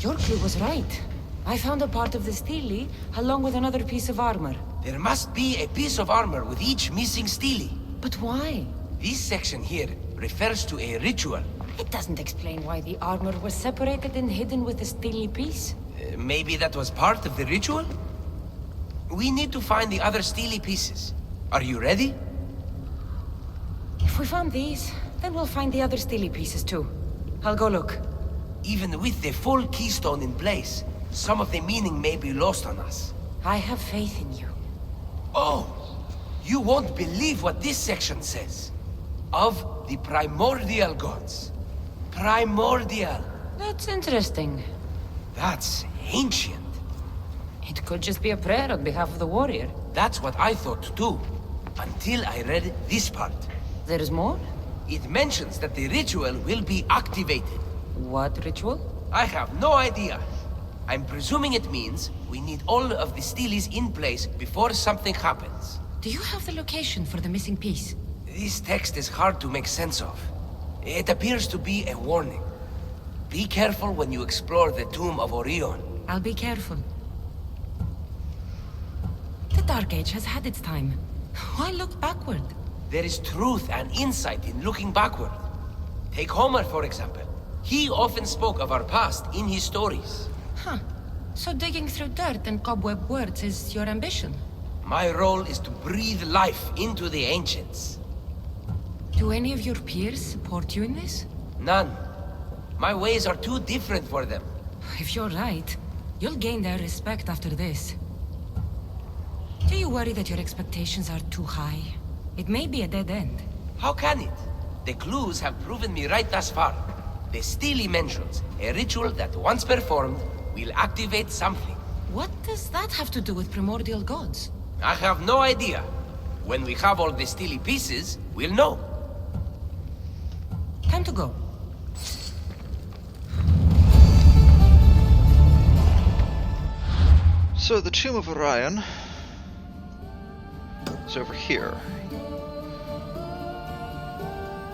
Yorkie was right. I found a part of the stele, along with another piece of armor. There must be a piece of armor with each missing stele. But why? This section here refers to a ritual. It doesn't explain why the armor was separated and hidden with the stele piece. Maybe that was part of the ritual? We need to find the other stele pieces. Are you ready? If we found these, then we'll find the other stele pieces too. I'll go look. Even with the full keystone in place, some of the meaning may be lost on us. I have faith in you. Oh! You won't believe what this section says. Of the primordial gods. Primordial. That's interesting. That's ancient. It could just be a prayer on behalf of the warrior. That's what I thought too. Until I read this part. There is more? It mentions that the ritual will be activated What ritual? I have no idea. I'm presuming it means we need all of the steelies in place before something happens. Do you have the location for the missing piece? This text is hard to make sense of. It appears to be a warning. Be careful when you explore the tomb of Orion. I'll be careful. The Dark Age has had its time. Why look backward? There is truth and insight in looking backward. Take Homer, for example. He often spoke of our past in his stories. Huh. So digging through dirt and cobweb words is your ambition? My role is to breathe life into the ancients. Do any of your peers support you in this? None. My ways are too different for them. If you're right, you'll gain their respect after this. Do you worry that your expectations are too high? It may be a dead end. How can it? The clues have proven me right thus far. The Steely mentions a ritual that once performed will activate something. What does that have to do with primordial gods? I have no idea. When we have all the Steely pieces, we'll know. Time to go. So the Tomb of Orion is over here.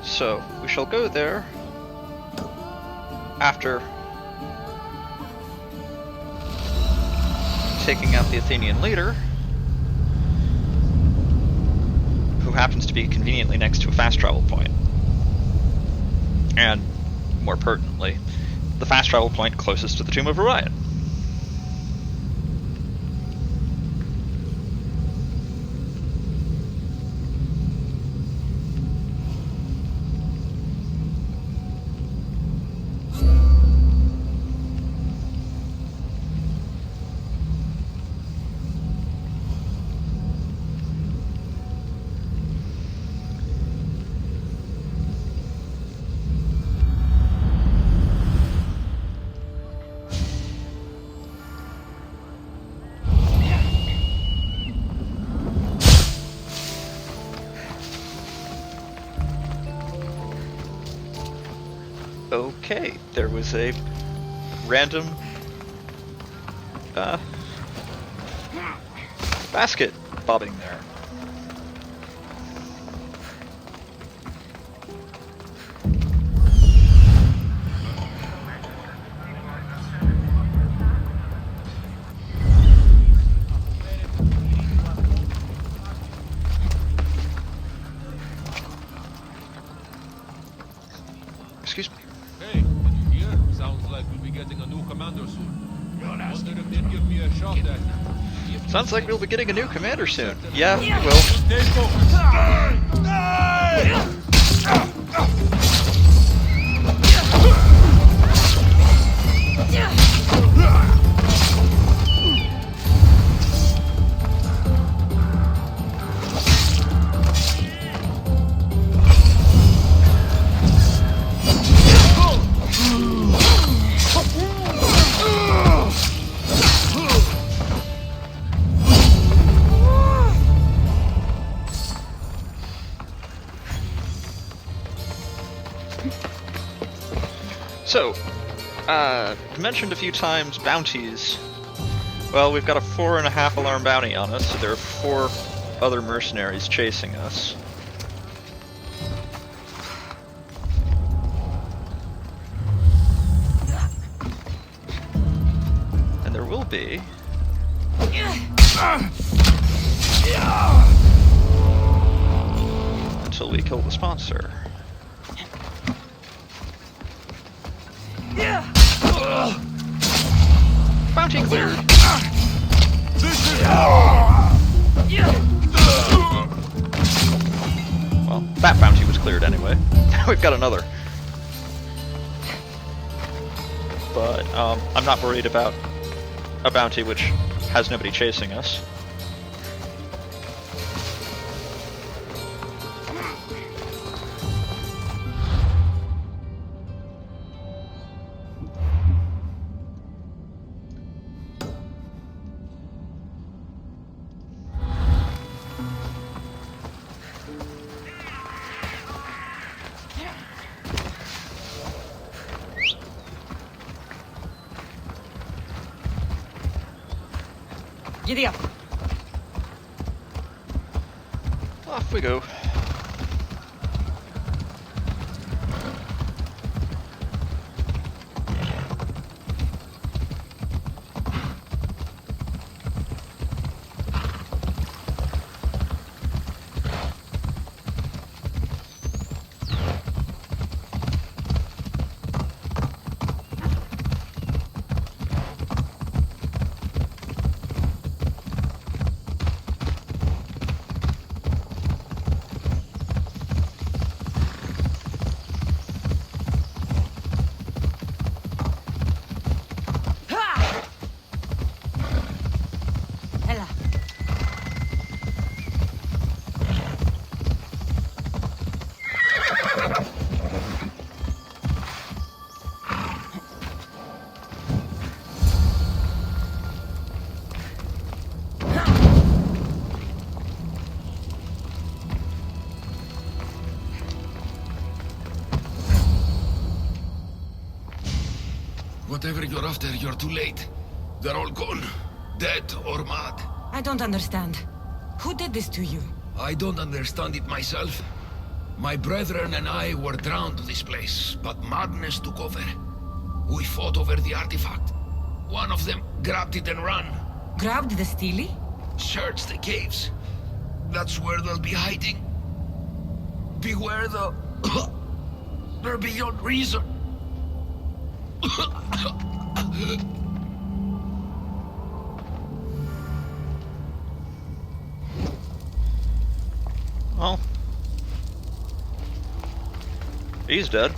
So we shall go there after taking out the Athenian leader, who happens to be conveniently next to a fast travel point. And, more pertinently, the fast travel point closest to the Tomb of Orion. Okay, there was a random basket bobbing there. Excuse me. Hey, did you hear? Sounds like we'll be getting a new commander soon. Wonder if they'd give me a shot at it. Sounds like we'll be getting a new commander soon. Yeah, we will. Stay focused. So, mentioned a few times bounties. Well, we've got a 4.5 alarm bounty on us, so there are 4 other mercenaries chasing us. And there will be... until we kill the sponsor. Bounty cleared. Well, that bounty was cleared anyway. We've got another. But I'm not worried about a bounty which has nobody chasing us. Giddy up. Off we go. Whatever you're after, you're too late. They're all gone. Dead or mad. I don't understand. Who did this to you? I don't understand it myself. My brethren and I were drawn to this place, but madness took over. We fought over the artifact. One of them grabbed it and ran. Grabbed the Steely? Search the caves. That's where they'll be hiding. Beware the... They're beyond reason. Well, he's dead.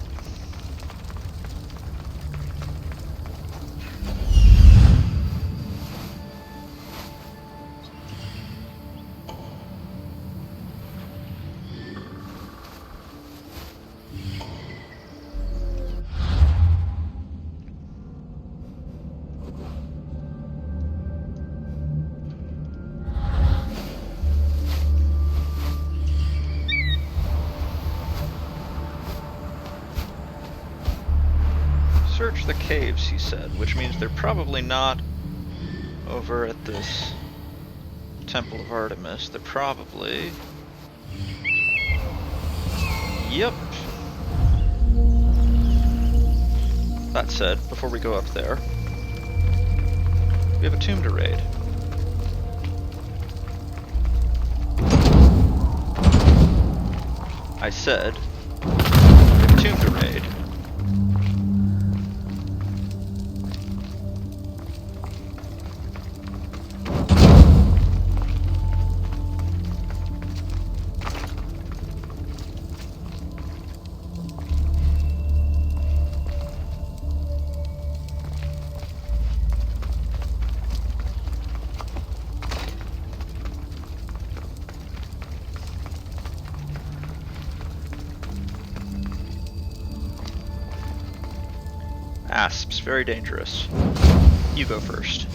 Search the caves, he said, which means they're probably not over at this Temple of Artemis. They're probably... Yep. That said, before we go up there, we have a tomb to raid. I said, we have a tomb to raid. Asps, very dangerous. You go first.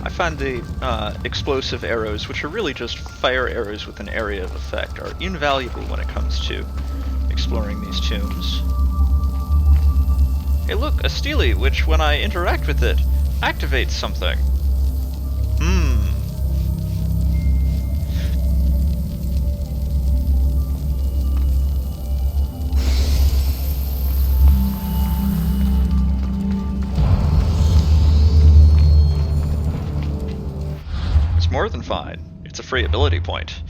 I find the explosive arrows, which are really just fire arrows with an area of effect, are invaluable when it comes to exploring these tombs. Hey look, a Steely, which when I interact with it, activates something. more than fine. It's a free ability point.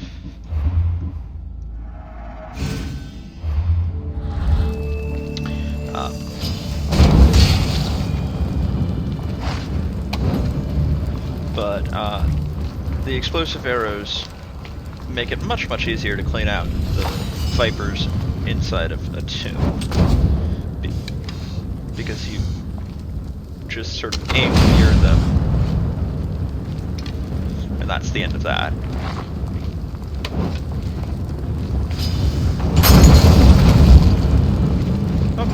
But the explosive arrows make it much, much easier to clean out the vipers inside of a tomb. Because you just sort of aim near them. And that's the end of that. Oh.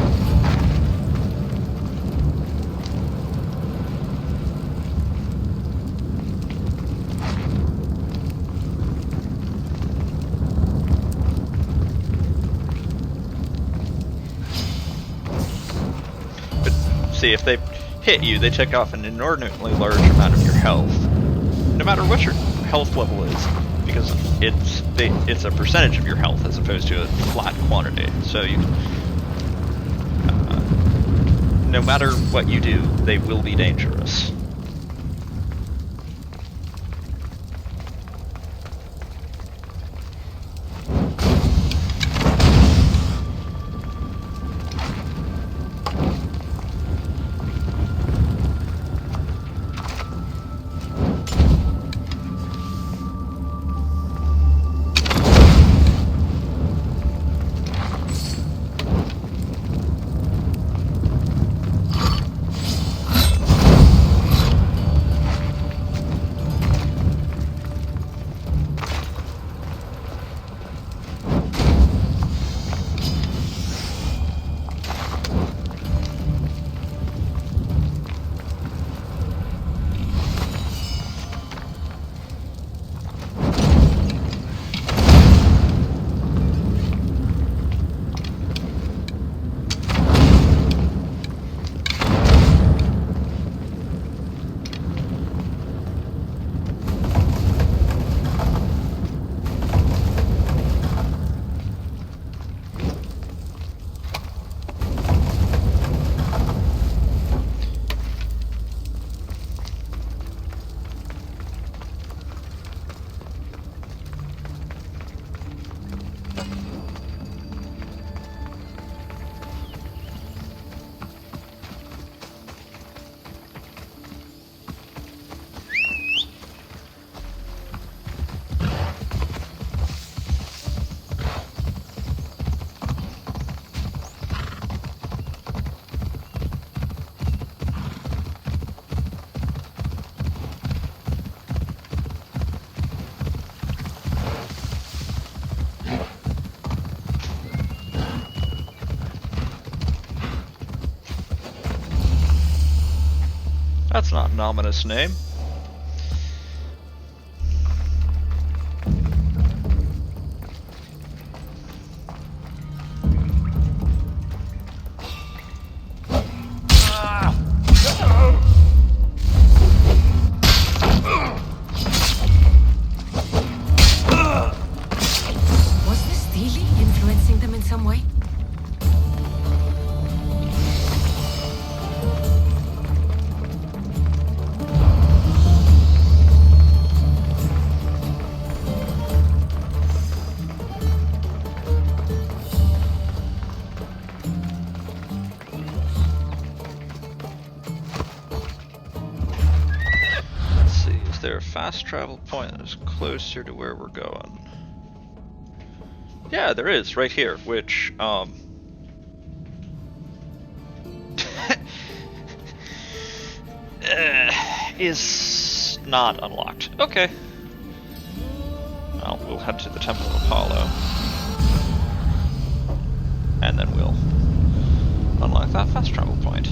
See, if they hit you, they take off an inordinately large amount of your health. No matter what your health level is, because it's a percentage of your health as opposed to a flat quantity. So you, no matter what you do, they will be dangerous. That's not an ominous name. Was this Steely influencing them in some way? Is there a fast travel point that is closer to where we're going? Yeah, there is, right here, which, is not unlocked. Okay. Well, we'll head to the Temple of Apollo. And then we'll unlock that fast travel point.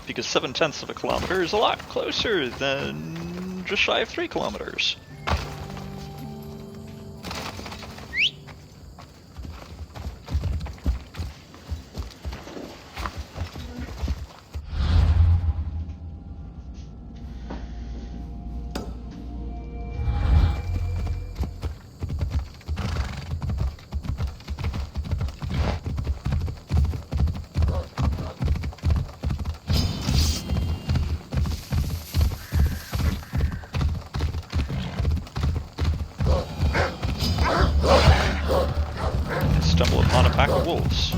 Because 7/10 of a kilometer is a lot closer than just shy of 3 kilometers. Stumble upon a pack of wolves.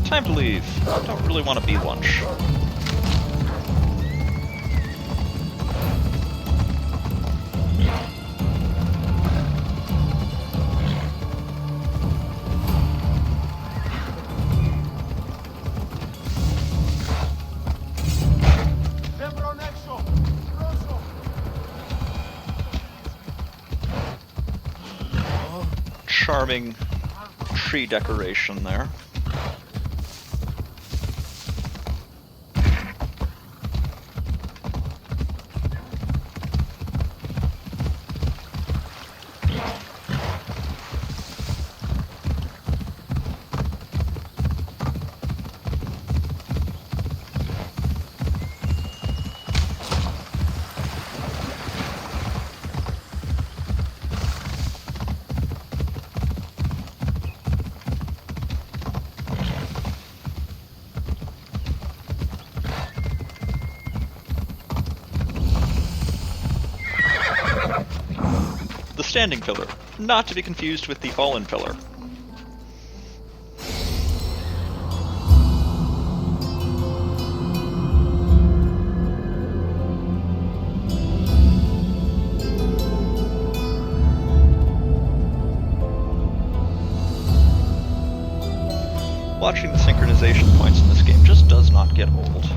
Time to leave. Don't really want to be lunch. Charming tree decoration there. The standing pillar, not to be confused with the fallen pillar. Watching the synchronization points in this game just does not get old.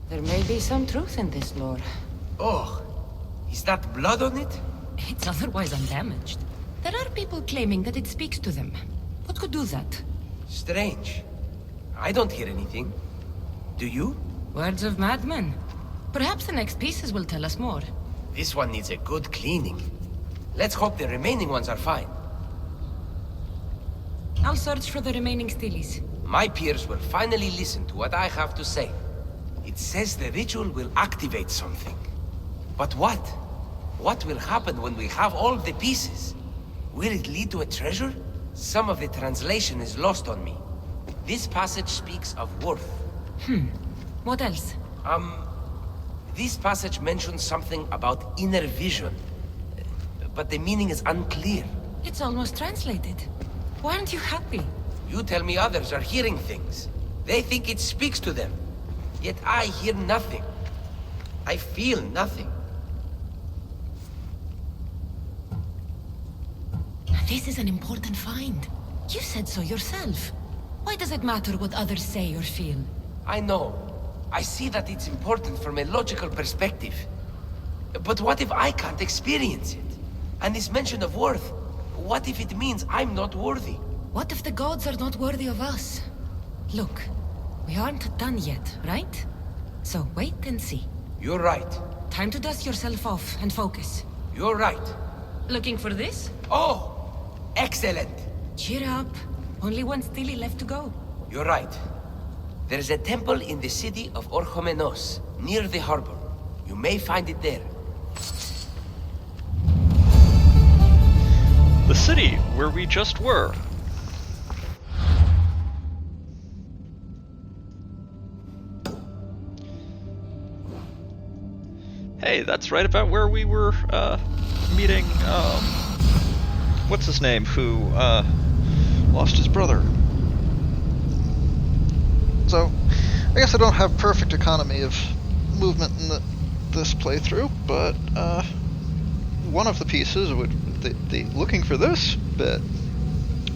There may be some truth in this lore. Oh, is that blood on it? It's otherwise undamaged. There are people claiming that it speaks to them. What could do that? Strange. I don't hear anything. Do you? Words of madmen. Perhaps the next pieces will tell us more. This one needs a good cleaning. Let's hope the remaining ones are fine. I'll search for the remaining steelies. My peers will finally listen to what I have to say. It says the ritual will activate something. But what? What will happen when we have all the pieces? Will it lead to a treasure? Some of the translation is lost on me. This passage speaks of worth. What else? This passage mentions something about inner vision. But the meaning is unclear. It's almost translated. Why aren't you happy? You tell me others are hearing things. They think it speaks to them. Yet I hear nothing. I feel nothing. This is an important find. You said so yourself. Why does it matter what others say or feel? I know. I see that it's important from a logical perspective. But what if I can't experience it? And this mention of worth, what if it means I'm not worthy? What if the gods are not worthy of us? Look, we aren't done yet, right? So wait and see. You're right. Time to dust yourself off and focus. You're right. Looking for this? Oh! Excellent! Cheer up. Only one stele left to go. You're right. There's a temple in the city of Orchomenos, near the harbor. You may find it there. The city where we just were. Hey, that's right about where we were, meeting, what's his name, who, lost his brother. So, I guess I don't have perfect economy of movement in this playthrough, but, one of the pieces, the looking for this bit,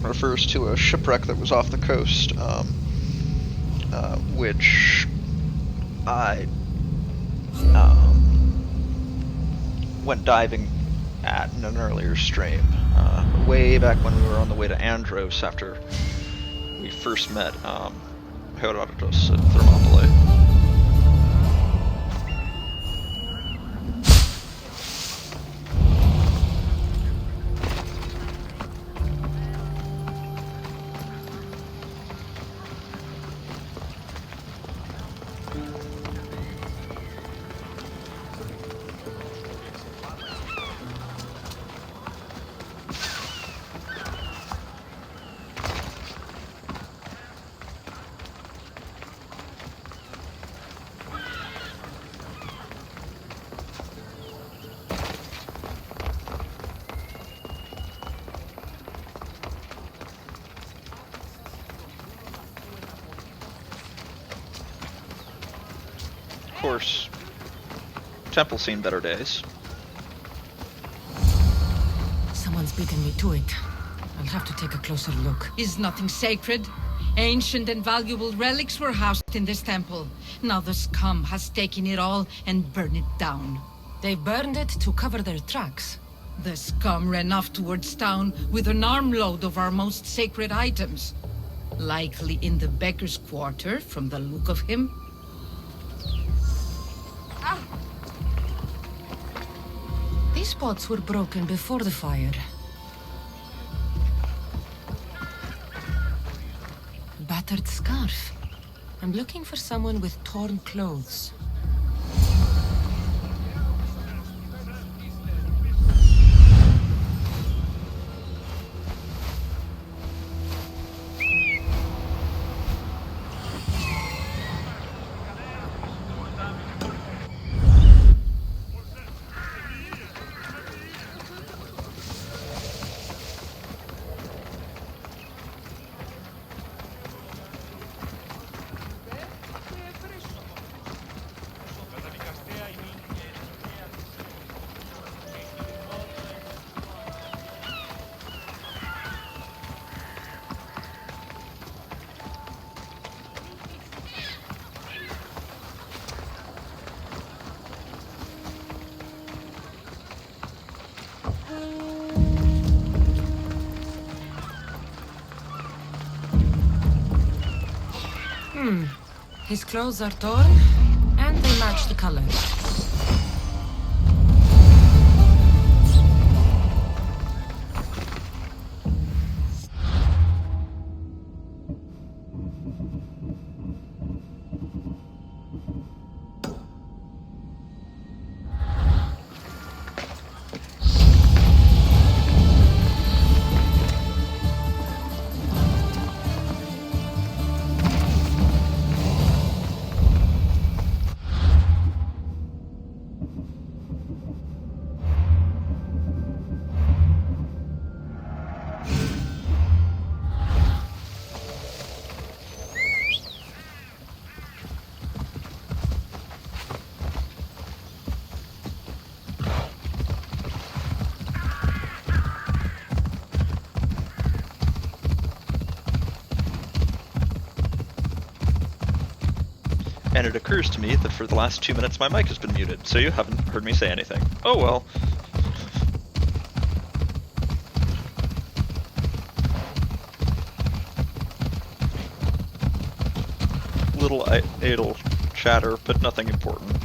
refers to a shipwreck that was off the coast, which I, went diving at in an earlier stream, way back when we were on the way to Andros after we first met Herodotus at Thermopylae. Of course, Temple's seen better days. Someone's beaten me to it. I'll have to take a closer look. Is nothing sacred? Ancient and valuable relics were housed in this temple. Now the scum has taken it all and burned it down. They burned it to cover their tracks. The scum ran off towards town with an armload of our most sacred items. Likely in the beggar's quarter, from the look of him. These pots were broken before the fire. Battered scarf. I'm looking for someone with torn clothes. His clothes are torn, and they match the color. And it occurs to me that for the last 2 minutes my mic has been muted, so you haven't heard me say anything. Oh well. Little idle chatter, but nothing important.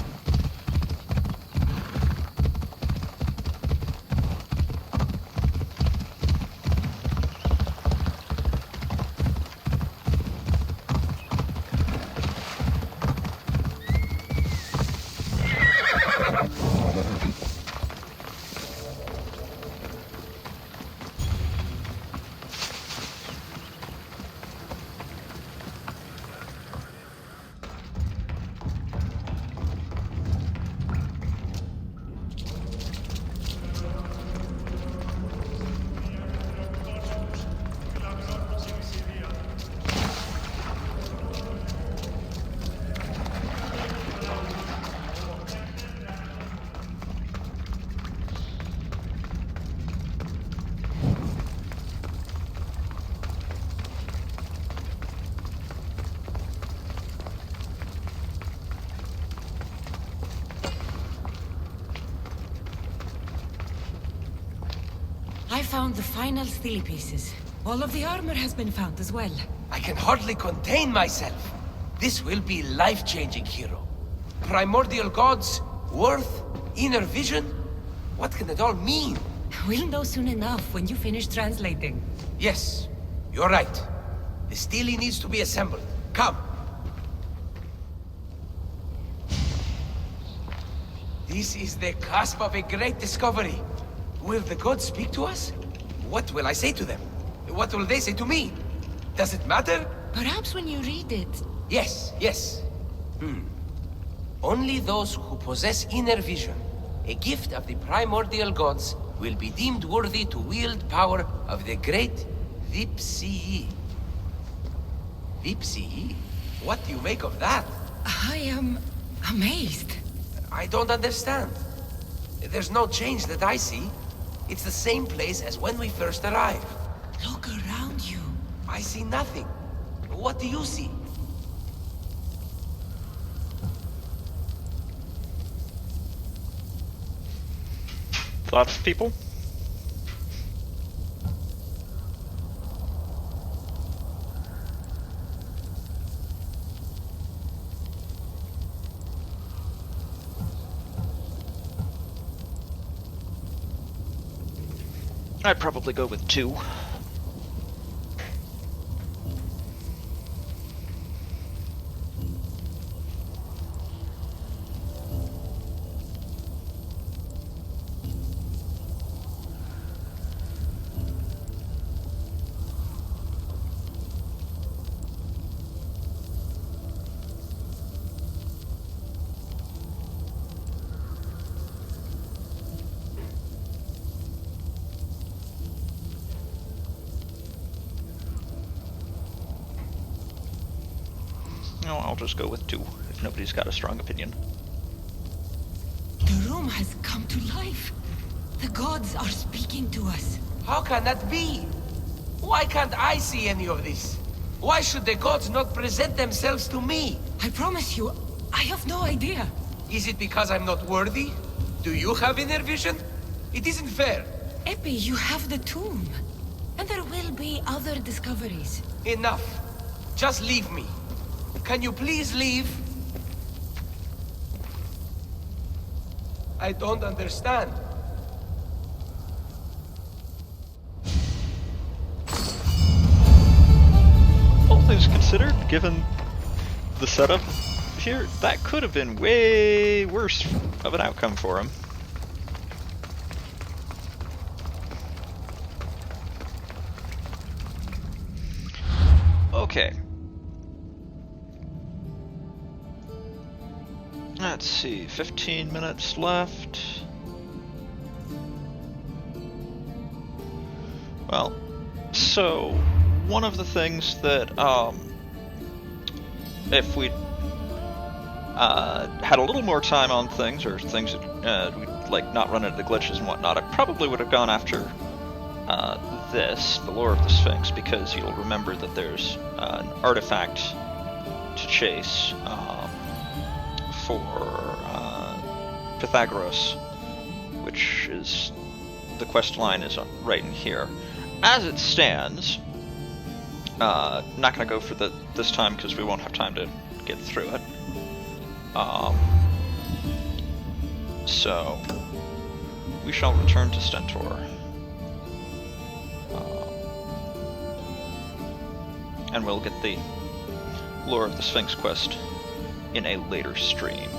I found the final stele pieces. All of the armor has been found as well. I can hardly contain myself. This will be life-changing, hero. Primordial gods, worth, inner vision. What can it all mean? We'll know soon enough when you finish translating. Yes, you're right. The stele needs to be assembled. Come. This is the cusp of a great discovery. Will the gods speak to us? What will I say to them? What will they say to me? Does it matter? Perhaps when you read it. Yes, yes. Only those who possess inner vision, a gift of the primordial gods, will be deemed worthy to wield power of the great Vipsii. Vipsii? What do you make of that? I am amazed. I don't understand. There's no change that I see. It's the same place as when we first arrived. Look around you. I see nothing. What do you see? Lots of people? I'd probably go with 2. No, I'll just go with 2, if nobody's got a strong opinion. The room has come to life. The gods are speaking to us. How can that be? Why can't I see any of this? Why should the gods not present themselves to me? I promise you, I have no idea. Is it because I'm not worthy? Do you have inner vision? It isn't fair. Epi, you have the tomb. And there will be other discoveries. Enough. Just leave me. Can you please leave? I don't understand. All things considered, given the setup here, that could have been way worse of an outcome for him. Okay. Let's see, 15 minutes left. Well, so one of the things that, if we had a little more time on things, or things that we'd like not run into the glitches and whatnot, I probably would have gone after the lore of the Sphinx, because you'll remember that there's an artifact to chase for Pythagoras, which is, the quest line is right in here. As it stands, not going to go for this time because we won't have time to get through it. So we shall return to Stentor. And we'll get the lore of the Sphinx quest in a later stream.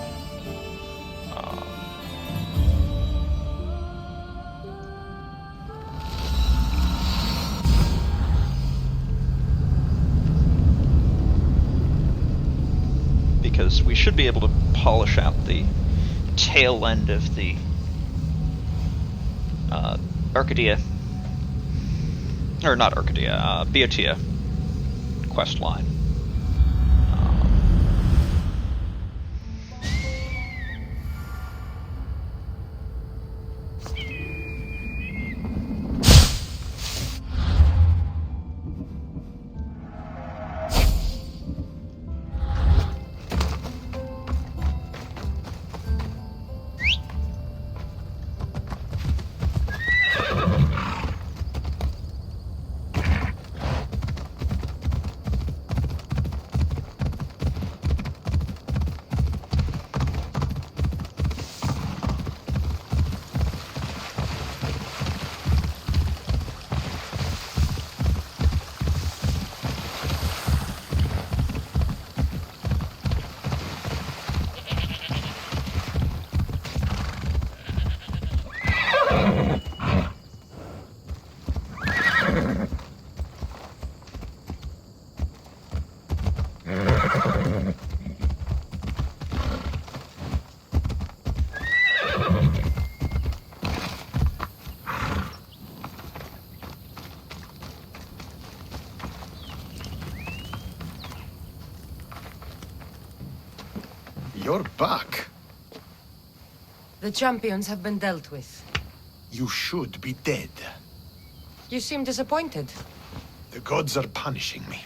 Because we should be able to polish out the tail end of the Arcadia, or not Arcadia, Boeotia quest line. You're back. The champions have been dealt with. You should be dead. You seem disappointed. The gods are punishing me.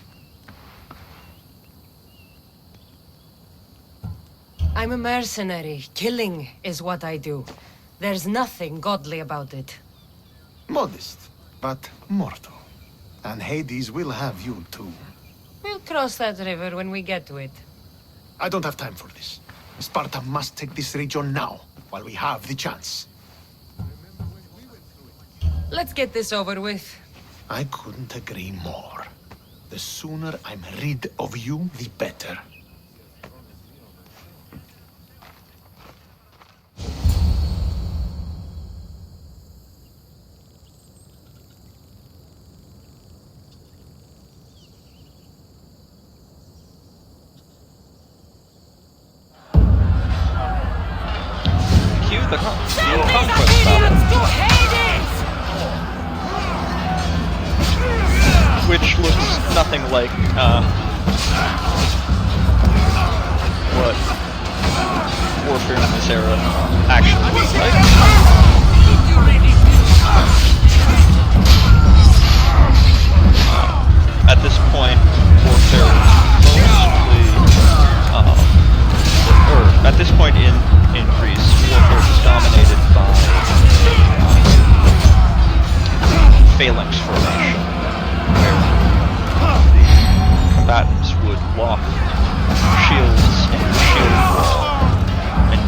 I'm a mercenary. Killing is what I do. There's nothing godly about it. Modest, but mortal. And Hades will have you too. We'll cross that river when we get to it. I don't have time for this. Sparta must take this region now, while we have the chance. Let's get this over with. I couldn't agree more. The sooner I'm rid of you, the better. The conquest battle, which looks nothing like what warfare in this era actually looks like. At this point, warfare at this point in Greece, warfare is dominated by phalanx formation, where the combatants would lock shields in a shield wall and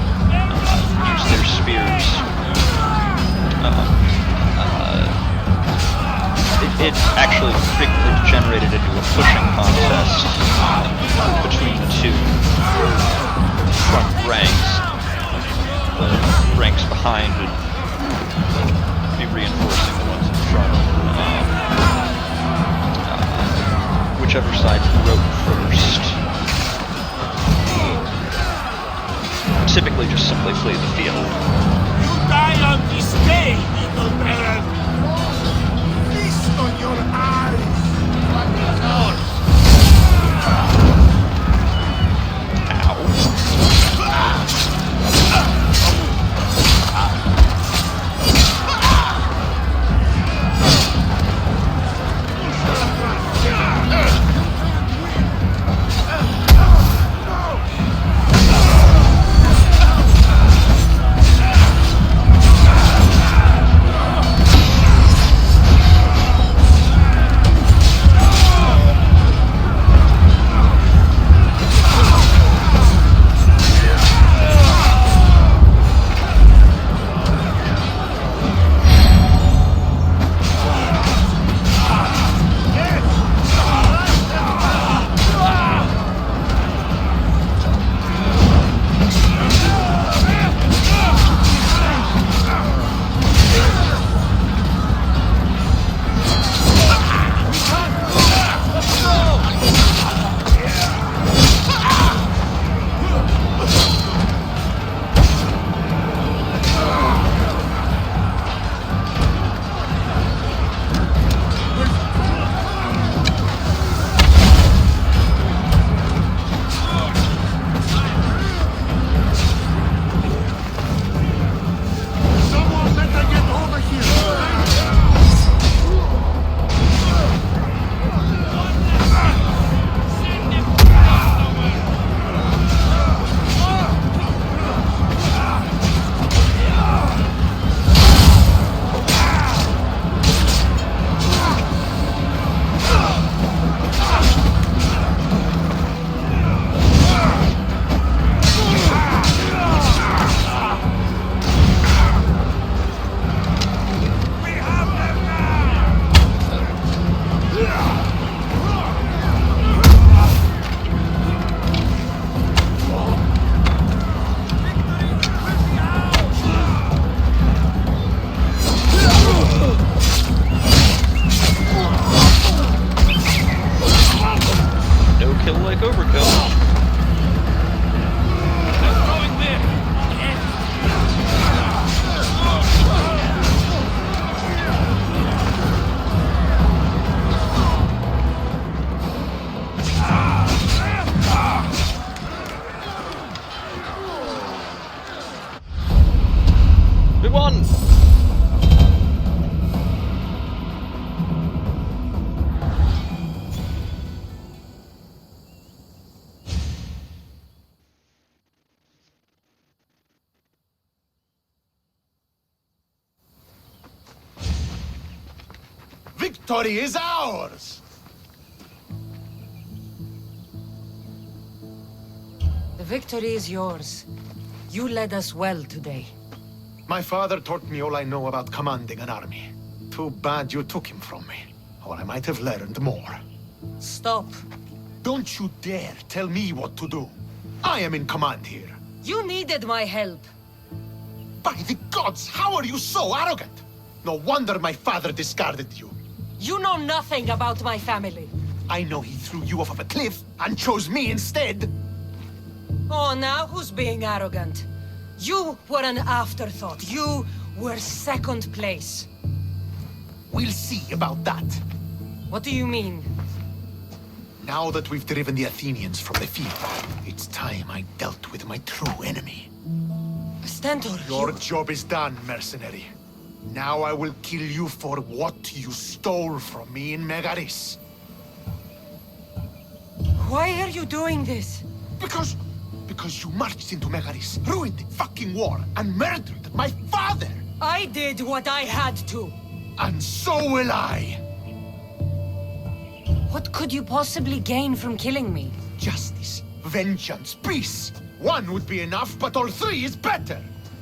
use their spears. It actually quickly degenerated into a pushing contest between the two front ranks. The ranks behind would be reinforcing the ones in front. Whichever side broke first typically just simply flee the field. You die on this day, evil man! Feast on your eyes! We won! Victory is ours! The victory is yours. You led us well today. My father taught me all I know about commanding an army. Too bad you took him from me, or I might have learned more. Stop. Don't you dare tell me what to do. I am in command here. You needed my help. By the gods, how are you so arrogant? No wonder my father discarded you. You know nothing about my family. I know he threw you off of a cliff and chose me instead. Oh, now who's being arrogant? You were an afterthought. You were second place. We'll see about that. What do you mean? Now that we've driven the Athenians from the field, it's time I dealt with my true enemy. Stentor, Your job is done, mercenary. Now I will kill you for what you stole from me in Megaris. Why are you doing this? Because you marched into Megaris, ruined the fucking war, and murdered my father! I did what I had to. And so will I! What could you possibly gain from killing me? Justice, vengeance, peace! One would be enough, but all three is better!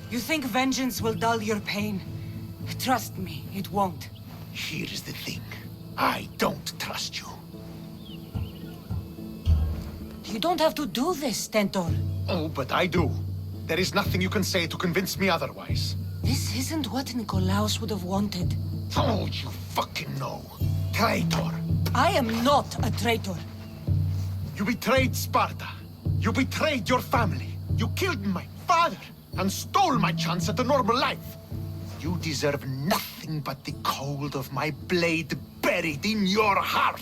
You think vengeance will dull your pain? Trust me, it won't. Here's the thing. I don't trust you. You don't have to do this, Stentor. Oh, but I do. There is nothing you can say to convince me otherwise. This isn't what Nikolaos would have wanted. Oh, you fucking know. Traitor. I am not a traitor. You betrayed Sparta. You betrayed your family. You killed my father and stole my chance at a normal life. You deserve nothing but the cold of my blade buried in your heart.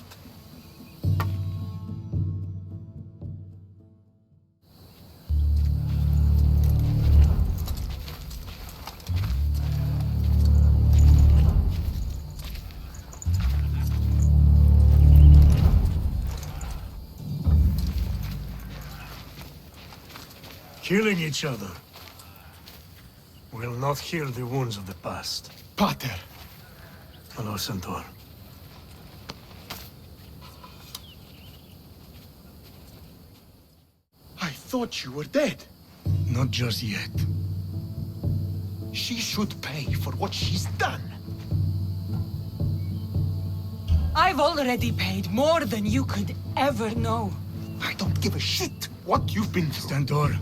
Killing each other will not heal the wounds of the past. Pater. Hello, Centaur. I thought you were dead. Not just yet. She should pay for what she's done. I've already paid more than you could ever know. I don't give a shit what you've been through. Stentor,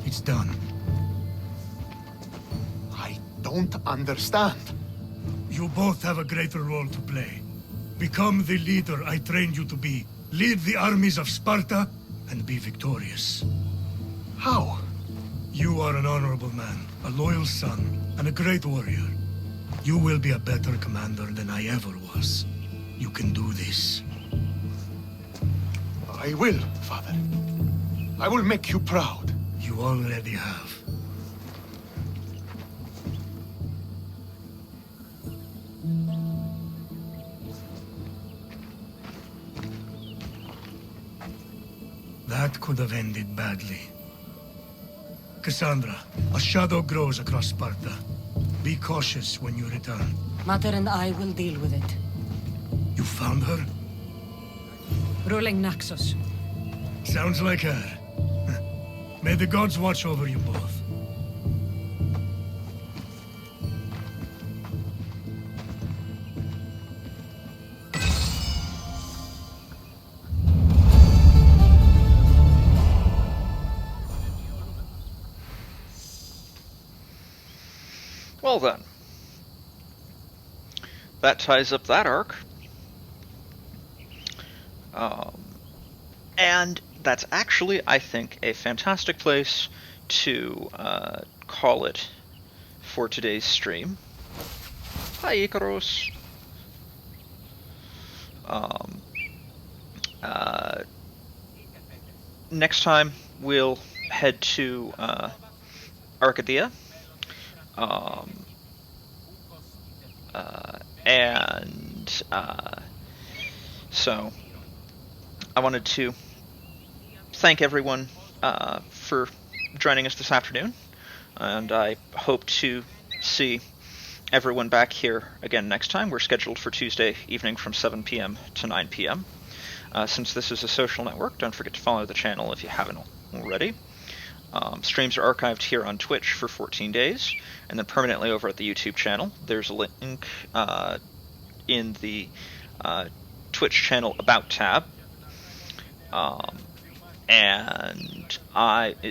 it's done. I don't understand. You both have a greater role to play. Become the leader I trained you to be. Lead the armies of Sparta and be victorious. How? You are an honorable man, a loyal son, and a great warrior. You will be a better commander than I ever was. You can do this. I will, Father. I will make you proud. You already have. That could have ended badly. Cassandra, a shadow grows across Sparta. Be cautious when you return. Mater and I will deal with it. You found her? Ruling Naxos. Sounds like her. May the gods watch over you both. Well then. That ties up that arc. And that's actually, I think, a fantastic place to call it for today's stream. Hi, Icaros. Next time, we'll head to Arcadia. So I wanted to thank everyone for joining us this afternoon, and I hope to see everyone back here again next time. We're scheduled for Tuesday evening from 7 p.m. to 9 p.m. Since this is a social network, don't forget to follow the channel if you haven't already. Streams are archived here on Twitch for 14 days, and then permanently over at the YouTube channel. There's a link in the Twitch channel About tab.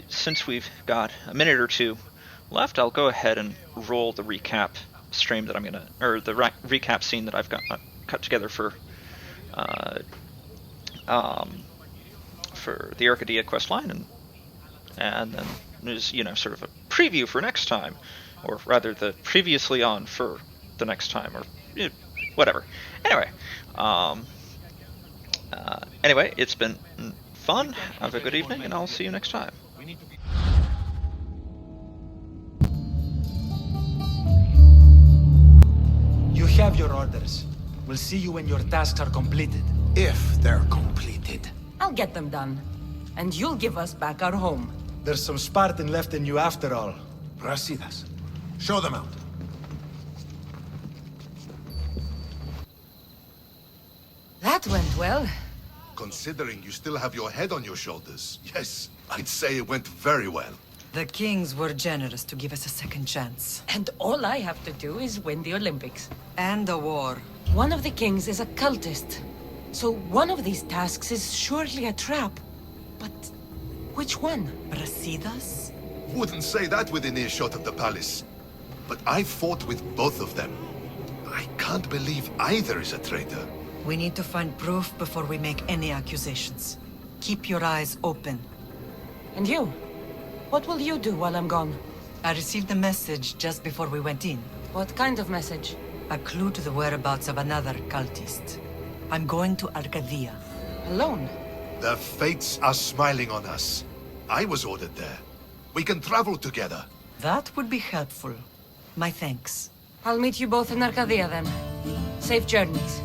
Since we've got a minute or two left, I'll go ahead and roll the recap stream that I'm gonna, or the recap scene that I've got cut together for the Arcadia questline, and then there's, sort of a preview for next time, or rather the previously on for the next time, or whatever. Anyway, it's been fun. Have a good evening, and I'll see you next time. You have your orders. We'll see you when your tasks are completed. If they're completed. I'll get them done. And you'll give us back our home. There's some Spartan left in you after all. Brasidas. Show them out. That went well. Considering you still have your head on your shoulders, yes, I'd say it went very well. The kings were generous to give us a second chance. And all I have to do is win the Olympics. And the war. One of the kings is a cultist. So one of these tasks is surely a trap. But which one? Brasidas? Wouldn't say that within earshot of the palace. But I fought with both of them. I can't believe either is a traitor. We need to find proof before we make any accusations. Keep your eyes open. And you? What will you do while I'm gone? I received a message just before we went in. What kind of message? A clue to the whereabouts of another cultist. I'm going to Arcadia. Alone? The fates are smiling on us. I was ordered there. We can travel together. That would be helpful. My thanks. I'll meet you both in Arcadia then. Safe journeys.